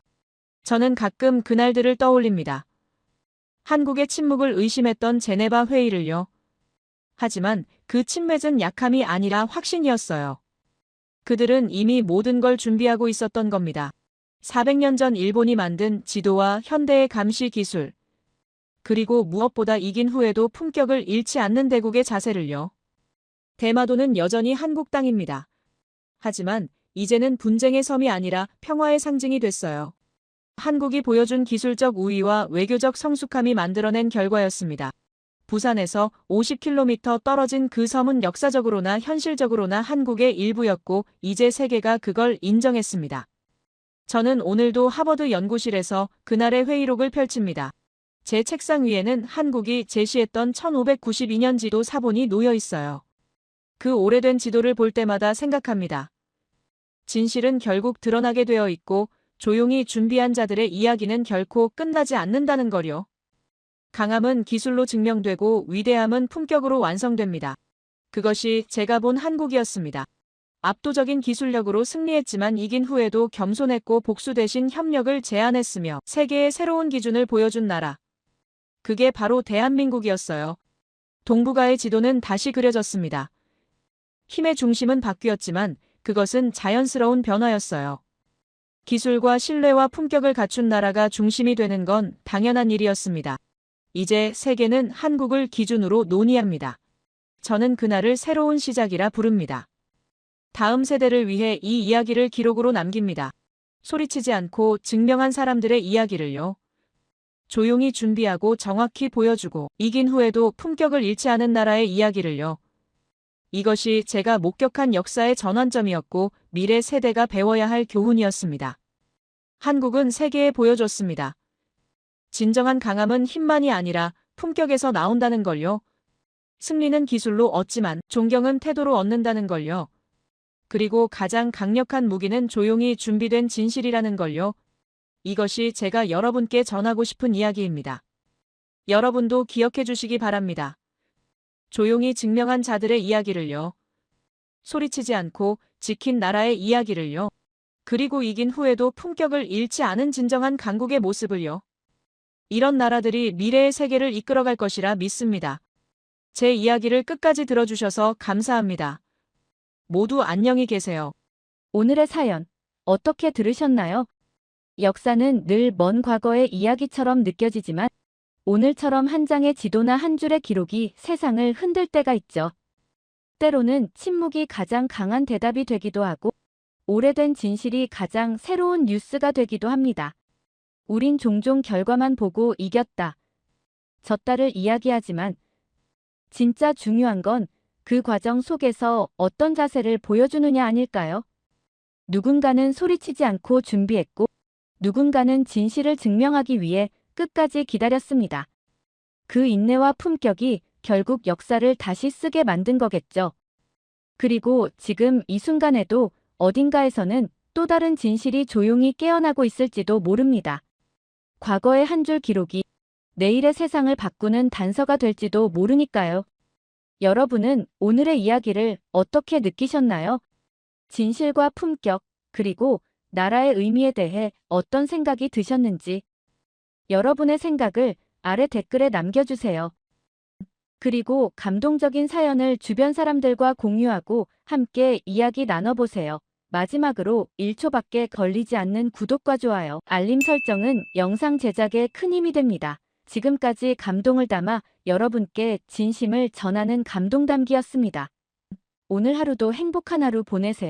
저는 가끔 그날들을 떠올립니다. 한국의 침묵을 의심했던 제네바 회의를요. 하지만 그 침묵은 약함이 아니라 확신이었어요. 그들은 이미 모든 걸 준비하고 있었던 겁니다. 400년 전 일본이 만든 지도와 현대의 감시 기술, 그리고 무엇보다 이긴 후에도 품격을 잃지 않는 대국의 자세를요. 대마도는 여전히 한국 땅입니다. 하지만 이제는 분쟁의 섬이 아니라 평화의 상징이 됐어요. 한국이 보여준 기술적 우위와 외교적 성숙함이 만들어낸 결과였습니다. 부산에서 50km 떨어진 그 섬은 역사적으로나 현실적으로나 한국의 일부였고 이제 세계가 그걸 인정했습니다. 저는 오늘도 하버드 연구실에서 그날의 회의록을 펼칩니다. 제 책상 위에는 한국이 제시했던 1592년 지도 사본이 놓여 있어요. 그 오래된 지도를 볼 때마다 생각합니다. 진실은 결국 드러나게 되어 있고 조용히 준비한 자들의 이야기는 결코 끝나지 않는다는 거요. 강함은 기술로 증명되고 위대함은 품격으로 완성됩니다. 그것이 제가 본 한국이었습니다. 압도적인 기술력으로 승리했지만 이긴 후에도 겸손했고 복수 대신 협력을 제안했으며 세계의 새로운 기준을 보여준 나라. 그게 바로 대한민국이었어요. 동북아의 지도는 다시 그려졌습니다. 힘의 중심은 바뀌었지만 그것은 자연스러운 변화였어요. 기술과 신뢰와 품격을 갖춘 나라가 중심이 되는 건 당연한 일이었습니다. 이제 세계는 한국을 기준으로 논의합니다. 저는 그날을 새로운 시작이라 부릅니다. 다음 세대를 위해 이 이야기를 기록으로 남깁니다. 소리치지 않고 증명한 사람들의 이야기를요. 조용히 준비하고 정확히 보여주고 이긴 후에도 품격을 잃지 않은 나라의 이야기를요. 이것이 제가 목격한 역사의 전환점이었고 미래 세대가 배워야 할 교훈이었습니다. 한국은 세계에 보여줬습니다. 진정한 강함은 힘만이 아니라 품격에서 나온다는 걸요. 승리는 기술로 얻지만 존경은 태도로 얻는다는 걸요. 그리고 가장 강력한 무기는 조용히 준비된 진실이라는 걸요. 이것이 제가 여러분께 전하고 싶은 이야기입니다. 여러분도 기억해 주시기 바랍니다. 조용히 증명한 자들의 이야기를요. 소리치지 않고 지킨 나라의 이야기를요. 그리고 이긴 후에도 품격을 잃지 않은 진정한 강국의 모습을요. 이런 나라들이 미래의 세계를 이끌어갈 것이라 믿습니다. 제 이야기를 끝까지 들어주셔서 감사합니다. 모두 안녕히 계세요. 오늘의 사연 어떻게 들으셨나요? 역사는 늘 먼 과거의 이야기처럼 느껴지지만 오늘처럼 한 장의 지도나 한 줄의 기록이 세상을 흔들 때가 있죠. 때로는 침묵이 가장 강한 대답이 되기도 하고 오래된 진실이 가장 새로운 뉴스가 되기도 합니다. 우린 종종 결과만 보고 이겼다, 졌다를 이야기하지만 진짜 중요한 건 그 과정 속에서 어떤 자세를 보여주느냐 아닐까요? 누군가는 소리치지 않고 준비했고 누군가는 진실을 증명하기 위해 끝까지 기다렸습니다. 그 인내와 품격이 결국 역사를 다시 쓰게 만든 거겠죠. 그리고 지금 이 순간에도 어딘가에서는 또 다른 진실이 조용히 깨어나고 있을지도 모릅니다. 과거의 한 줄 기록이 내일의 세상을 바꾸는 단서가 될지도 모르니까요. 여러분은 오늘의 이야기를 어떻게 느끼셨나요? 진실과 품격, 그리고 나라의 의미에 대해 어떤 생각이 드셨는지 여러분의 생각을 아래 댓글에 남겨주세요. 그리고 감동적인 사연을 주변 사람들과 공유하고 함께 이야기 나눠보세요. 마지막으로 1초밖에 걸리지 않는 구독과 좋아요, 알림 설정은 영상 제작에 큰 힘이 됩니다. 지금까지 감동을 담아 여러분께 진심을 전하는 감동담기였습니다. 오늘 하루도 행복한 하루 보내세요.